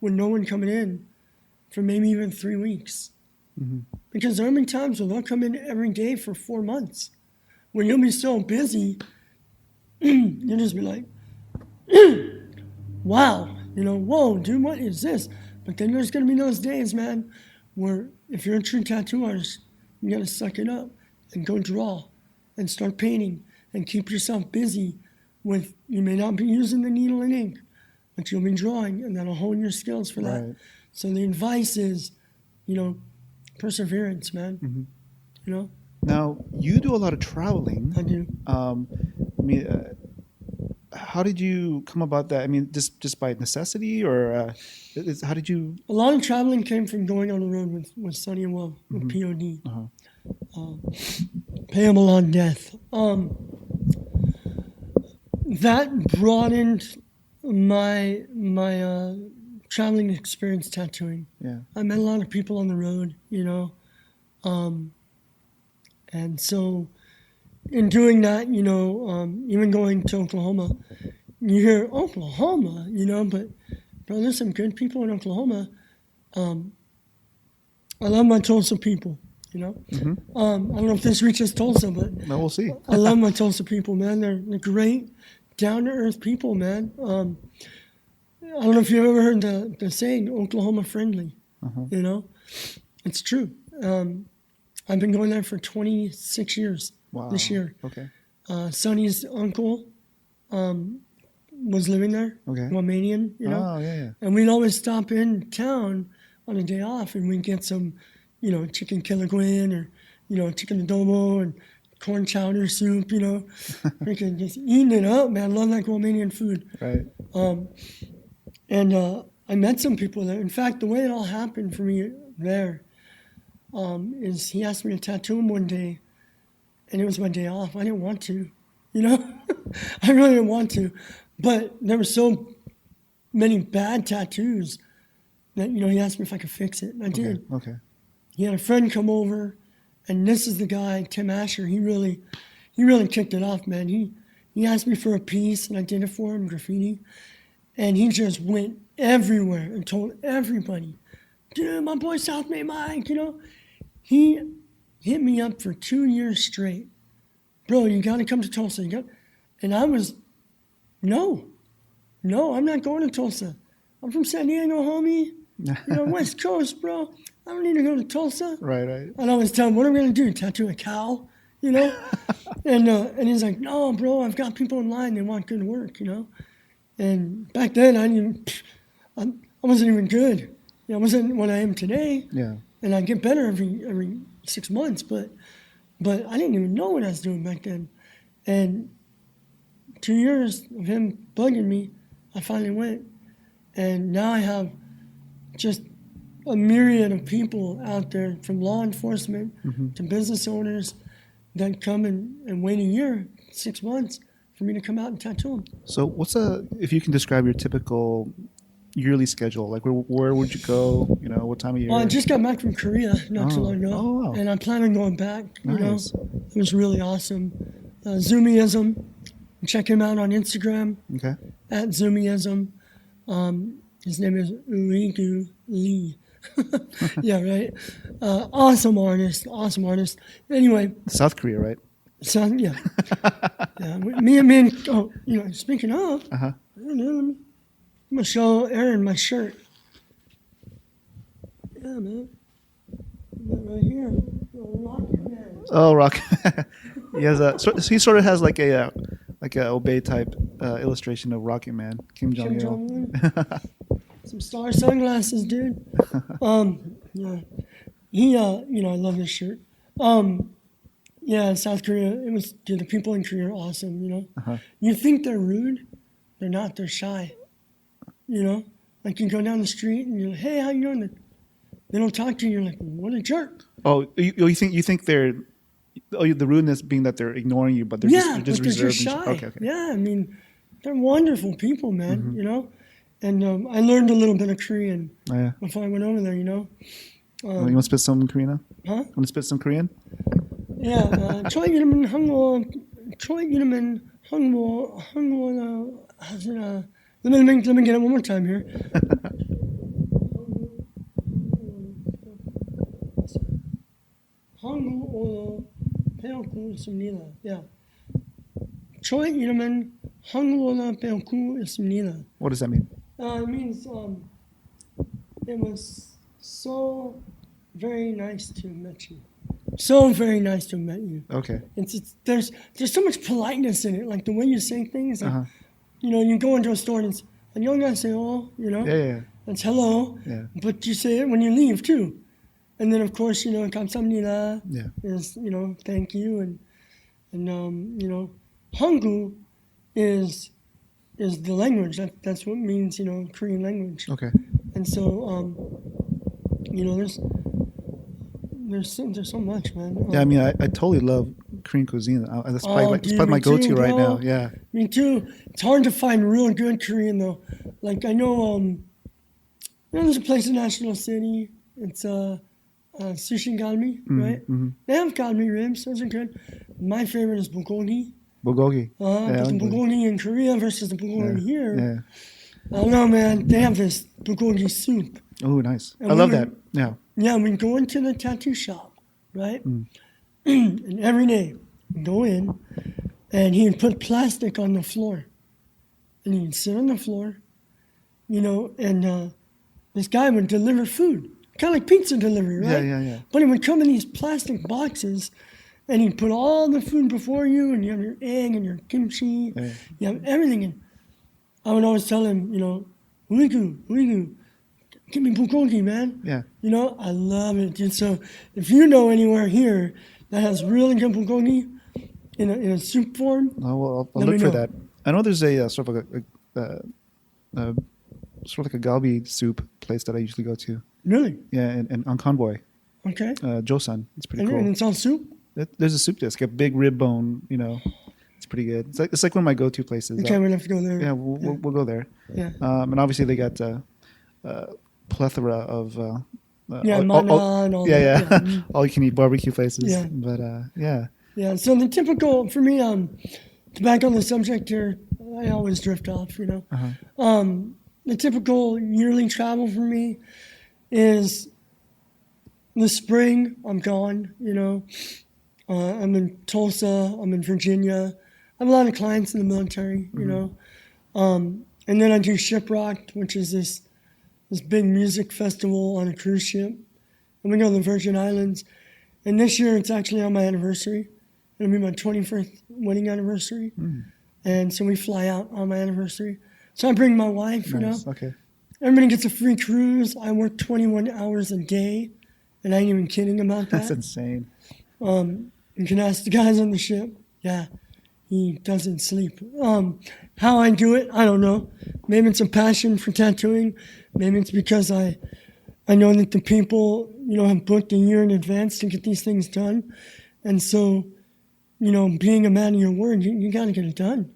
with no one coming in for maybe even 3 weeks. Because there are many times where they'll come in every day for 4 months, when you'll be so busy, you'll just be like, wow, whoa, dude, what is this? But then there's going to be those days, man, where if you're a true tattoo artist, you got to suck it up and go draw and start painting and keep yourself busy with, you may not be using the needle and ink, but you'll be drawing and that'll hone your skills for that. Right. So the advice is, perseverance, man. Now, you do a lot of traveling. I do. how did you come about that? I mean, just by necessity, or how did you? A lot of traveling came from going on the road with Sonny and Will, with POD. Payable on death. That broadened my traveling experience tattooing. Yeah. I met a lot of people on the road, and so in doing that, even going to Oklahoma, you hear Oklahoma, but bro, there's some good people in Oklahoma. I love my Tulsa people, I don't know if this reaches Tulsa, but no, we'll see. I love my Tulsa people, man. They're great, down-to-earth people, man. I don't know if you've ever heard the saying, Oklahoma friendly, It's true. I've been going there for 26 years this year. Okay. Sonny's uncle was living there, Romanian, Oh, yeah. And we'd always stop in town on a day off, and we'd get some, chicken killigwin or, chicken adobo and corn chowder soup, freaking just eating it up, man. Love that Romanian food. Right. And I met some people there. In fact, the way it all happened for me there is he asked me to tattoo him one day, and it was my day off. I didn't want to, I really didn't want to. But there were so many bad tattoos that, he asked me if I could fix it. And I did. Okay. He had a friend come over, and this is the guy, Tim Asher. He really kicked it off, man. He asked me for a piece, and I did it for him, graffiti. And he just went everywhere and told everybody, dude, my boy Southbay Mike, He hit me up for 2 years straight. Bro, you got to come to Tulsa. And I was, no, I'm not going to Tulsa. I'm from San Diego, homie. West Coast, bro. I don't need to go to Tulsa. Right. I'd always tell him, what am I going to do, tattoo a cow? And he's like, no, bro, I've got people in line. They want good work, And back then, I wasn't even good. I wasn't what I am today. Yeah. And I get better every 6 months, but I didn't even know what I was doing back then. And 2 years of him bugging me, I finally went. And now I have just a myriad of people out there, from law enforcement to business owners, that come and wait a year, 6 months, for me to come out and tattoo them. So if you can describe your typical yearly schedule, like where would you go, what time of year? Well, I just got back from Korea not too long ago. Oh, wow. And I plan on going back, Nice. It was really awesome. Zoomyism, check him out on Instagram, Okay. at Zoomyism. His name is Urigu Lee. Yeah, right. Awesome artist. Anyway. South Korea, right? So, yeah. Yeah. Me and, speaking of, I don't know, I'm going to show Aaron my shirt. Yeah, man. Right here. Rocket Man. Oh, Rock. He sort of has like a Obey type illustration of Rocket Man, Kim Jong-il. Some star sunglasses, dude. Yeah. He, I love this shirt. Yeah, South Korea, the people in Korea are awesome, You think they're rude? They're not, they're shy. Like you go down the street and you're like, hey, how you doing? They don't talk to you, you're like, what a jerk. Oh, you think they're, the rudeness being that they're ignoring you, but they're just reserved. They're just shy. Okay. Yeah, I mean, they're wonderful people, man, And I learned a little bit of Korean before I went over there, you want to spit some Korean now? Huh? Want to spit some Korean? Yeah. Choi 이름은 한국어, let me get it one more time here. 한국어 배우고 있습니다. Yeah. 저의 이름은 한국어 배우고 있습니다. What does that mean? It means it was so very nice to meet you. So very nice to meet you. Okay. There's so much politeness in it, like the way you say things. Like, you go into a store and it's 안녕하세요, Yeah. That's hello. Yeah. But you say it when you leave too. And then of course, 감사합니다 is, thank you. And Hangul is is the language. That's what means, Korean language. Okay. And so, there's so much, man. Yeah, I mean, I totally love Korean cuisine. That's probably my go-to right now. Yeah. Me too. It's hard to find real good Korean though. Like I know, there's a place in National City. It's Sushi Galmi, right? Mm-hmm. They have galmi ribs. Those are good. My favorite is bulgogi. Bulgogi. But the bulgogi in Korea versus the bulgogi here. Yeah. I don't know, man. They have this bulgogi soup. Oh, nice. I love that. Yeah. Yeah, we go into the tattoo shop, right? And every day we go in, and he'd put plastic on the floor, and he'd sit on the floor, and this guy would deliver food, kind of like pizza delivery, right? Yeah. But he would come in these plastic boxes, and he'd put all the food before you, and you have your egg and your kimchi, you have everything. And I would always tell him, uigu, give me bulgogi, man. Yeah. I love it, dude. So if you know anywhere here that has really good bulgogi in a soup form, I'll look for that. I know there's a sort of like a galbi soup place that I usually go to. Really? Yeah, and on Convoy. Okay. Joseon. It's pretty cool. And it's all soup? There's a soup disc, a big rib bone. It's pretty good. It's like one of my go-to places. Okay, we'll have to go there. Yeah, we'll go there. Yeah. And obviously they got plethora of Mana and all that. Yeah. All you can eat barbecue places. Yeah. But yeah. Yeah. So the typical for me, to back on the subject here, I always drift off. The typical yearly travel for me is the spring. I'm gone. I'm in Tulsa. I'm in Virginia. I have a lot of clients in the military. And then I do Shiprocked, which is this big music festival on a cruise ship. And we go to the Virgin Islands. And this year it's actually on my anniversary. It'll be my 21st wedding anniversary. And so we fly out on my anniversary. So I bring my wife, Nice. Okay. Everybody gets a free cruise. I work 21 hours a day. And I ain't even kidding about that. That's insane. You can ask the guys on the ship. Yeah, he doesn't sleep. How I do it, I don't know. Maybe it's a passion for tattooing. Maybe it's because I know that the people, have booked a year in advance to get these things done. And so, being a man of your word, you got to get it done.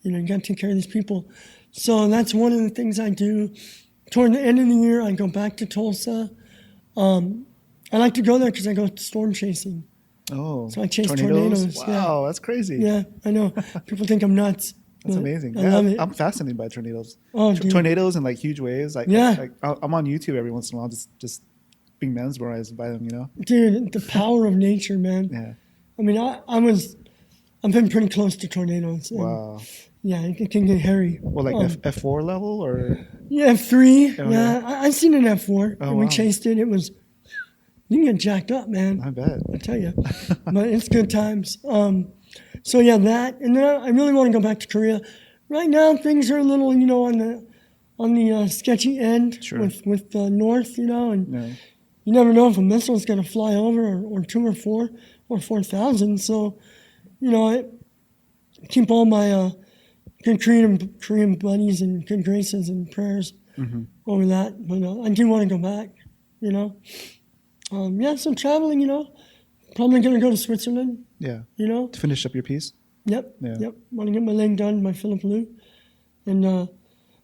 You got to take care of these people. So that's one of the things I do. Toward the end of the year, I go back to Tulsa. I like to go there because I go storm chasing. Oh, so I chase tornadoes. Wow, that's crazy. Yeah, I know. People think I'm nuts. That's amazing. I love it. I'm fascinated by tornadoes. Oh, dude. Tornadoes and like huge waves. I'm on YouTube every once in a while, just being mesmerized by them. Dude, the power of nature, man. Yeah. I mean, I've been pretty close to tornadoes. Wow. Yeah, it can get hairy. Well, like F4 level or? Yeah, F3. Oh, yeah, I seen an F4. Oh, and we chased it. It was. You can get jacked up, man. I bet. I tell you. But it's good times. So, yeah, that. And then I really want to go back to Korea. Right now, things are a little, on the sketchy end with North, and you never know if a missile's going to fly over or 2 or 4 or 4,000. So, I keep all my good Korean buddies and good graces and prayers over that. But I do want to go back, so traveling, probably going to go to Switzerland. Yeah. To finish up your piece? Yep. Yeah. Yep. Want to get my leg done by Philip Liu. And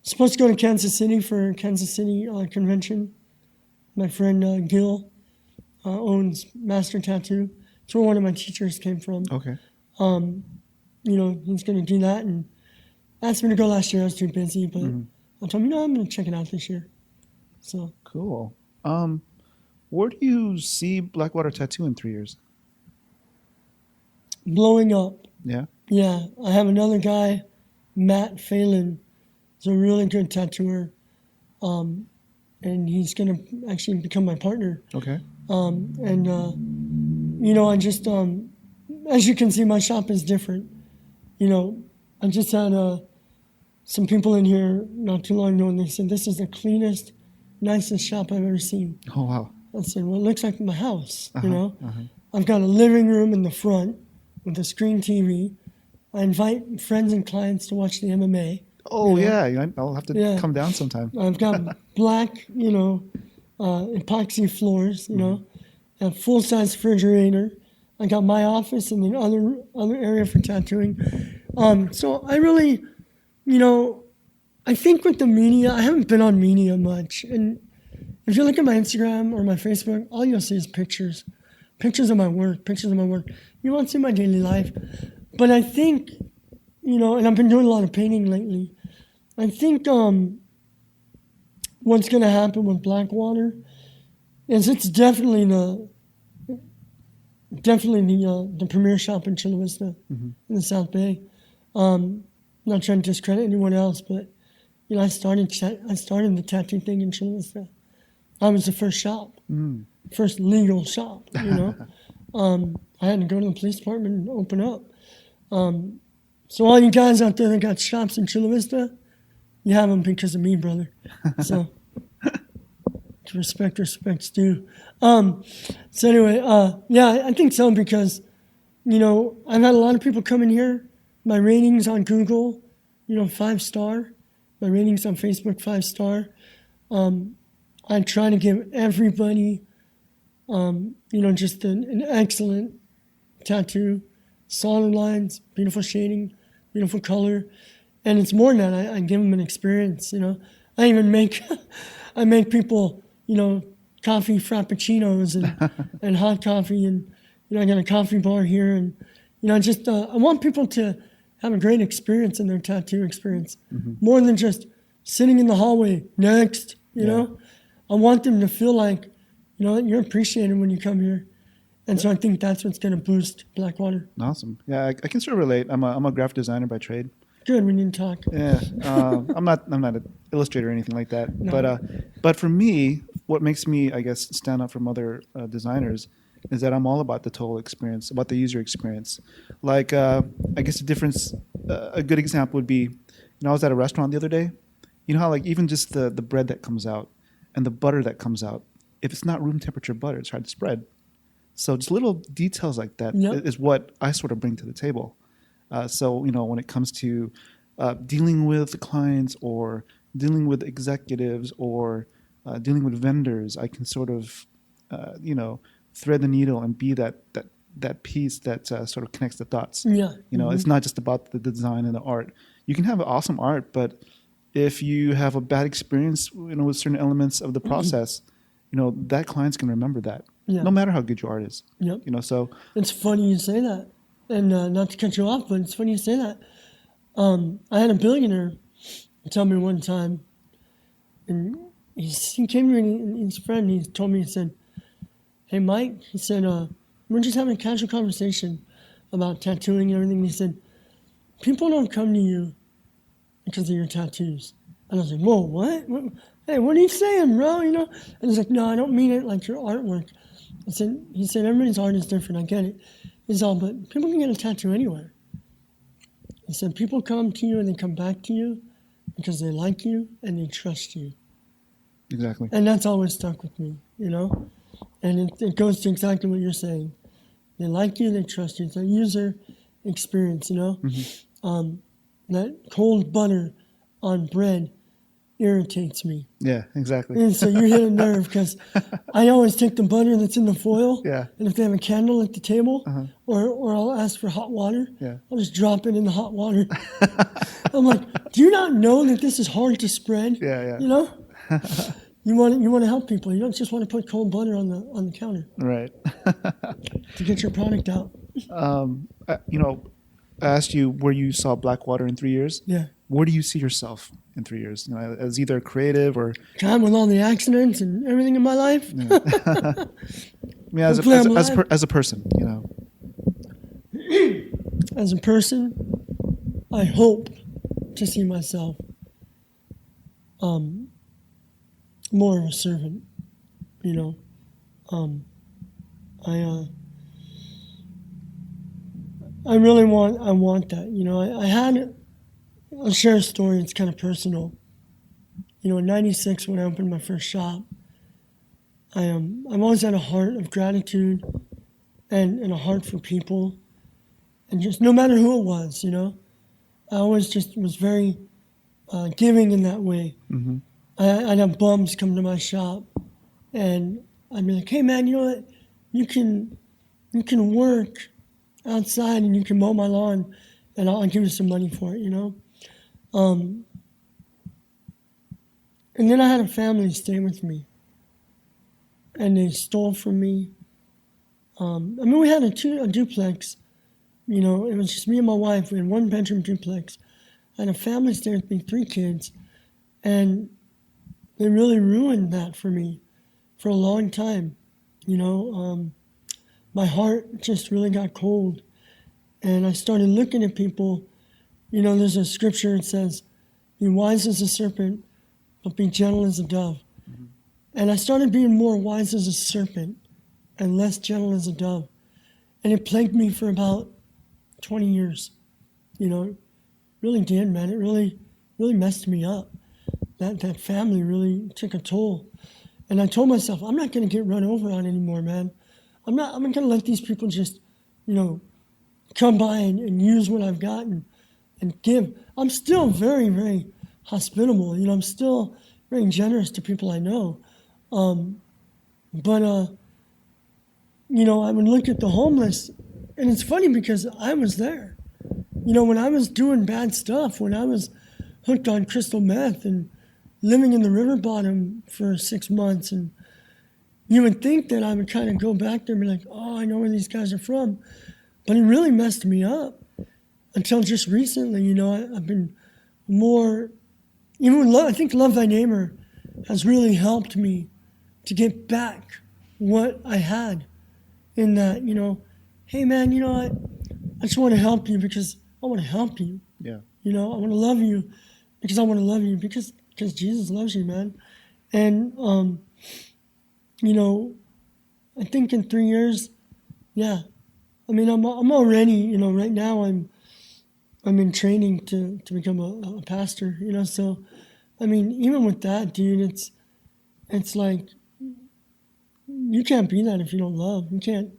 supposed to go to Kansas City for Kansas City convention. My friend Gil owns Master Tattoo. It's where one of my teachers came from. Okay. He's going to do that. And asked me to go last year. I was too busy. But I told him, I'm going to check it out this year. So. Cool. Where do you see Blackwater Tattoo in 3 years? Blowing up. Yeah? Yeah. I have another guy, Matt Phelan. He's a really good tattooer. And he's going to actually become my partner. Okay. I just, as you can see, my shop is different. I just had some people in here not too long ago, and they said, this is the cleanest, nicest shop I've ever seen. Oh, wow. I said, well, it looks like my house, I've got a living room in the front with a screen TV. I invite friends and clients to watch the MMA. Oh, yeah. I'll have to come down sometime. I've got black, epoxy floors, a full-size refrigerator. I got my office and then other area for tattooing. So I really, I think with the media, I haven't been on media much. And if you look at my Instagram or my Facebook, all you'll see is pictures of my work. You won't see my daily life. But I think, and I've been doing a lot of painting lately. I think what's going to happen with Blackwater is it's definitely the premier shop in Chula Vista in the South Bay. Not trying to discredit anyone else, but I started the tattoo thing in Chula Vista. I was the first shop, first legal shop. I had to go to the police department and open up. So all you guys out there that got shops in Chula Vista, you have them because of me, brother. So respect's due. So anyway, I think so because, I've had a lot of people come in here. My ratings on Google, 5-star. My ratings on Facebook, 5-star. I try to give everybody, just an excellent tattoo, solid lines, beautiful shading, beautiful color. And it's more than that. I give them an experience, I even make people, coffee frappuccinos and hot coffee. And, I got a coffee bar here. And, I want people to have a great experience in their tattoo experience. More than just sitting in the hallway, next, I want them to feel like, you're appreciated when you come here. And so I think that's what's going to boost Blackwater. Awesome. Yeah, I can sort of relate. I'm a graphic designer by trade. Good, we need to talk. Yeah, I'm not an illustrator or anything like that. No. But for me, what makes me, I guess, stand out from other designers is that I'm all about the total experience, about the user experience. Like, I guess a good example would be, I was at a restaurant the other day. You know how like even just the bread that comes out and the butter that comes out, if it's not room temperature butter, it's hard to spread. So just little details like that is what I sort of bring to the table. So, when it comes to dealing with clients or dealing with executives or dealing with vendors, I can sort of, thread the needle and be that piece that sort of connects the dots. Yeah. It's not just about the design and the art. You can have awesome art, but if you have a bad experience, with certain elements of the process, that client's going to remember that, no matter how good your art is. Yep. So it's funny you say that. And not to cut you off, but it's funny you say that. I had a billionaire tell me one time, and he came to me and his friend, he told me, he said, "Hey, Mike," he said, "we're just having a casual conversation about tattooing and everything." He said, "People don't come to you because of your tattoos." And I was like, "Whoa, what? Hey, what are you saying, bro?" And he's like, "No, I don't mean it like your artwork." He said, "Everybody's art is different. I get it." He's all, "But people can get a tattoo anywhere." He said, "People come to you and they come back to you because they like you and they trust you." Exactly. And that's always stuck with me, And it goes to exactly what you're saying. They like you, they trust you. It's a user experience, That cold butter on bread irritates me. Yeah, exactly. And so you hit a nerve because I always take the butter that's in the foil, and if they have a candle at the table, or I'll ask for hot water, I'll just drop it in the hot water. I'm like, do you not know that this is hard to spread? Yeah. You want to help people. You don't just want to put cold butter on the counter. Right. To get your product out. I asked you where you saw Blackwater in 3 years. Yeah. Where do you see yourself in 3 years? As either creative or... God, with all the accidents and everything in my life. Yeah. As a person, As a person, I hope to see myself more of a servant. I really want that. I'll share a story. It's kind of personal. In '96 when I opened my first shop, I've always had a heart of gratitude and a heart for people, and just no matter who it was, I always just was very giving in that way. I'd have bums come to my shop, and I'd be like, "Hey, man, you know what? You can work outside, and you can mow my lawn, and I'll give you some money for it." You know. And then I had a family stay with me, and they stole from me. We had a duplex. You know, it was just me and my wife. We had 1-bedroom duplex. I had a family stay with me, 3 kids, and they really ruined that for me for a long time. You know, my heart just really got cold, and I started looking at people. You know, there's a scripture that says, "Be wise as a serpent, but be gentle as a dove." And I started being more wise as a serpent and less gentle as a dove. And it plagued me for about 20 years. You know, it really did, man. It really messed me up. That family really took a toll. And I told myself, I'm not going to get run over on anymore, man. I'm not going to let these people just, you know, come by and use what I've got and give. I'm still very, very hospitable. You know, I'm still very generous to people I know. You know, I would look at the homeless, and it's funny because I was there. You know, when I was doing bad stuff, when I was hooked on crystal meth and living in the river bottom for 6 months, and you would think that I would kind of go back there and be like, oh, I know where these guys are from. But it really messed me up until just recently. You know, I've been more, even I think Love Thy Neighbor has really helped me to get back what I had in that, you know, hey, man, you know what? I just want to help you because I want to help you. Yeah. You know, I want to love you because I want to love you because Jesus loves you, man. And, you know, I think in 3 years, yeah. I mean, I'm already, you know, right now I'm in training to become a pastor, you know. So, I mean, even with that, dude, it's like, you can't be that if you don't love. You can't,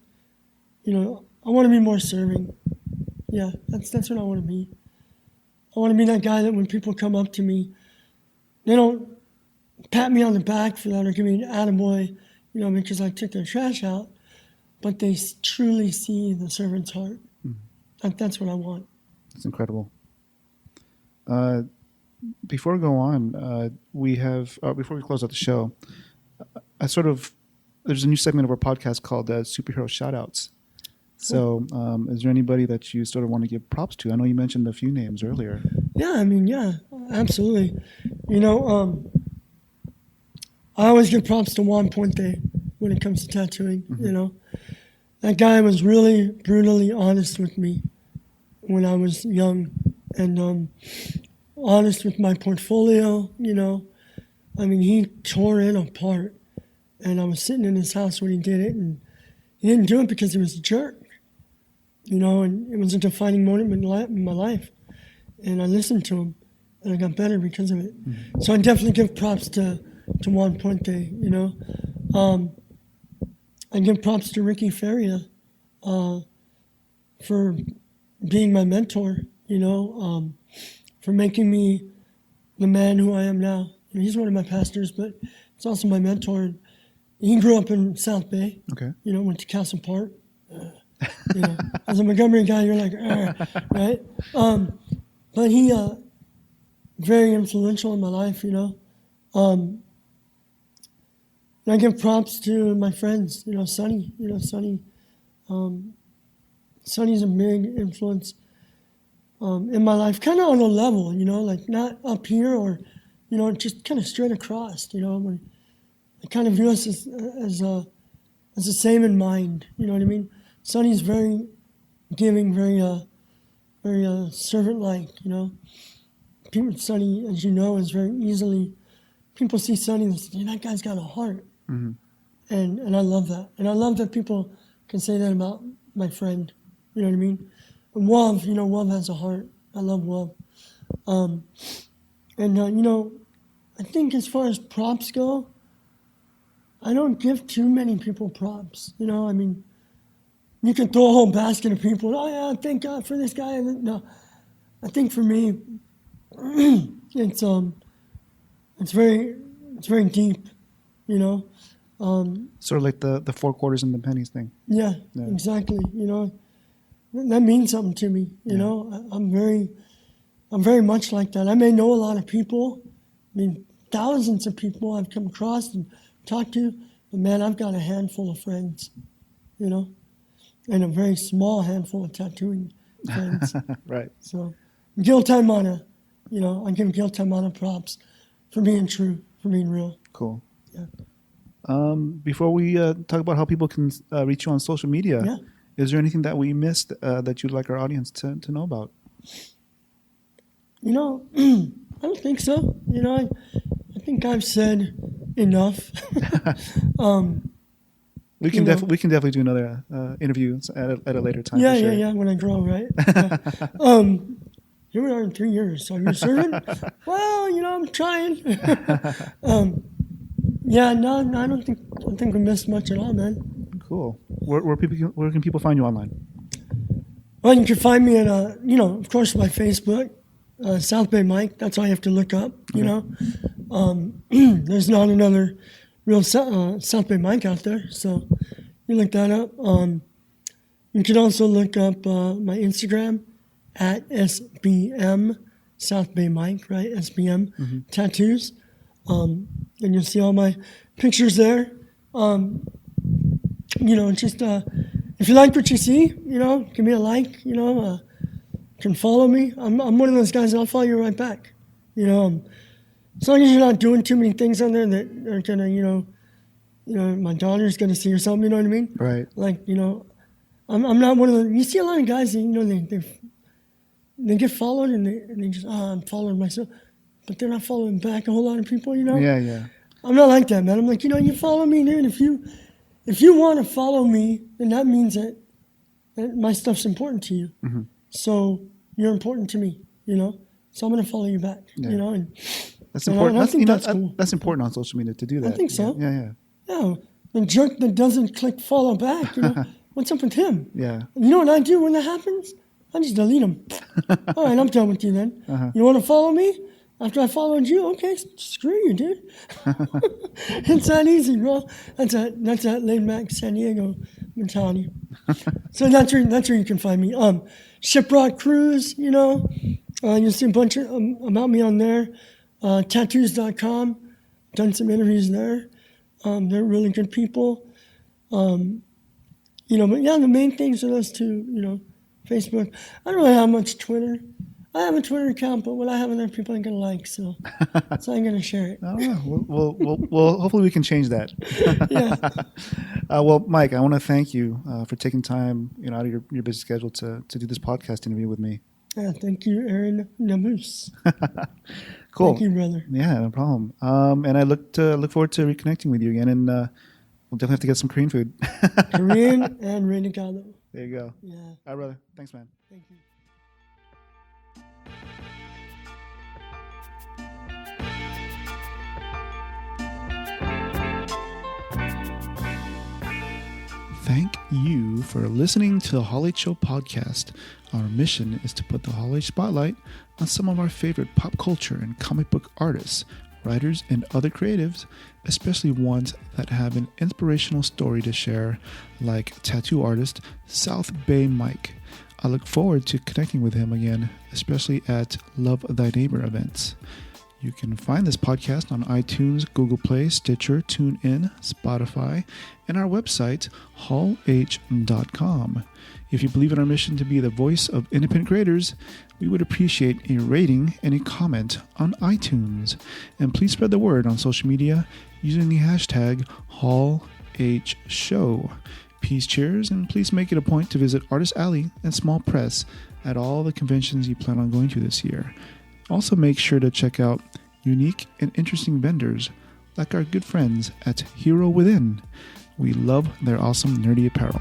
you know, I want to be more serving. Yeah, that's what I want to be. I want to be that guy that when people come up to me, they don't pat me on the back for that or give me an attaboy, you know, because I took their trash out, but they truly see the servant's heart. That's what I want. That's incredible. Before we go on, we have, before we close out the show, there's a new segment of our podcast called Superhero Shoutouts. So is there anybody that you sort of want to give props to? I know you mentioned a few names earlier. Yeah, I mean, yeah, absolutely. You know, I always give props to Juan Puente when it comes to tattooing, you know. That guy was really brutally honest with me when I was young and honest with my portfolio, you know. I mean, he tore it apart. And I was sitting in his house when he did it, and he didn't do it because he was a jerk, you know, and it was a defining moment in my life. And I listened to him, and I got better because of it. So I definitely give props to Juan Puente, you know. I give props to Ricky Feria for being my mentor, you know, for making me the man who I am now. And he's one of my pastors, but he's also my mentor. He grew up in Southbay. Okay. You know, went to Castle Park. You know, as a Montgomery guy, you're like, right? But he very influential in my life, you know. And I give props to my friends, you know, Sonny. You know, Sonny. Sonny's a big influence in my life, kind of on a level, you know, like not up here or, you know, just kind of straight across, you know. I kind of view us as the same in mind, you know what I mean? Sonny's very giving, very servant-like, you know. Sonny, as you know, is very easily, people see Sonny and say, that guy's got a heart. And I love that. And I love that people can say that about my friend, you know what I mean? And Wav, you know, Wav has a heart. I love Wav. You know, I think as far as props go, I don't give too many people props. You know, I mean, you can throw a whole basket of people. Oh, yeah, thank God for this guy. No, I think for me, it's very deep, you know. Sort of like the 4 quarters and the pennies thing. Yeah, exactly. You know, that means something to me. You know, I'm very much like that. I may know a lot of people. I mean, thousands of people I've come across and talked to, but man, I've got a handful of friends, you know, and a very small handful of tattooing friends. Right. So, Gil Taimana, you know, I give Gil Taimana props for being true, for being real. Cool. Yeah. Before we talk about how people can reach you on social media, is there anything that we missed that you'd like our audience to know about? You know, I don't think so. You know, I think I've said enough. We can definitely do another interview at a later time. Yeah. When I grow, right? Here we are in 3 years. So you're serving? Well, you know, I'm trying. No, I don't think we missed much at all, man. Cool. Where can people find you online? Well, you can find me at of course, my Facebook, Southbay Mike. That's all you have to look up. You know, there's not another real Southbay Mike out there, so you look that up. You can also look up my Instagram at SBM Southbay Mike, right? SBM Tattoos. And you'll see all my pictures there. You know, just if you like what you see, you know, give me a like. You know, can follow me. I'm one of those guys that I'll follow you right back. You know, as long as you're not doing too many things on there that are gonna, you know, my daughter's gonna see or something. You know what I mean? Right. Like, you know, I'm not one of the. You see a lot of guys that, you know, they get followed and they just I'm following myself. But they're not following back a whole lot of people, you know? Yeah. I'm not like that, man. I'm like, you know, you follow me, dude. If you want to follow me, then that means that my stuff's important to you. Mm-hmm. So you're important to me, you know? So I'm going to follow you back, you know? And that's important. I think that's cool. That's important on social media to do that. I think so. Yeah. Yeah, the jerk that doesn't click follow back, you know, what's up with him? Yeah. You know what I do when that happens? I just delete him. All right, I'm done with you then. You want to follow me? After I followed you, okay, screw you, dude. It's that easy, bro. That's that laid back San Diego mentality. So that's where you can find me. Shiprock Cruise, you know, you'll see a bunch of about me on there. Tattoos.com, done some interviews there. They're really good people. You know, but yeah, the main things are those two. You know, Facebook. I don't really have much Twitter. I have a Twitter account, but what I have in there, people ain't gonna like, so I'm gonna share it. Oh, yeah. Well, hopefully we can change that. Yeah. Well, Mike, I want to thank you for taking time, you know, out of your busy schedule to do this podcast interview with me. Yeah, thank you, Aaron Namus. Cool. Thank you, brother. Yeah, no problem. And I look forward to reconnecting with you again, and we'll definitely have to get some Korean food. Korean and renegado. There you go. Yeah. All right, brother. Thanks, man. Thank you. Thank you for listening to the Hall H Show podcast. Our mission is to put the Hall H spotlight on some of our favorite pop culture and comic book artists, writers, and other creatives, especially ones that have an inspirational story to share, like tattoo artist Southbay Mike. I look forward to connecting with him again, especially at Love Thy Neighbor events. You can find this podcast on iTunes, Google Play, Stitcher, TuneIn, Spotify, and our website, hallh.com. If you believe in our mission to be the voice of independent creators, we would appreciate a rating and a comment on iTunes. And please spread the word on social media using the hashtag HallHShow. Peace, cheers, and please make it a point to visit Artist Alley and Small Press at all the conventions you plan on going to this year. Also, make sure to check out unique and interesting vendors like our good friends at Hero Within. We love their awesome nerdy apparel.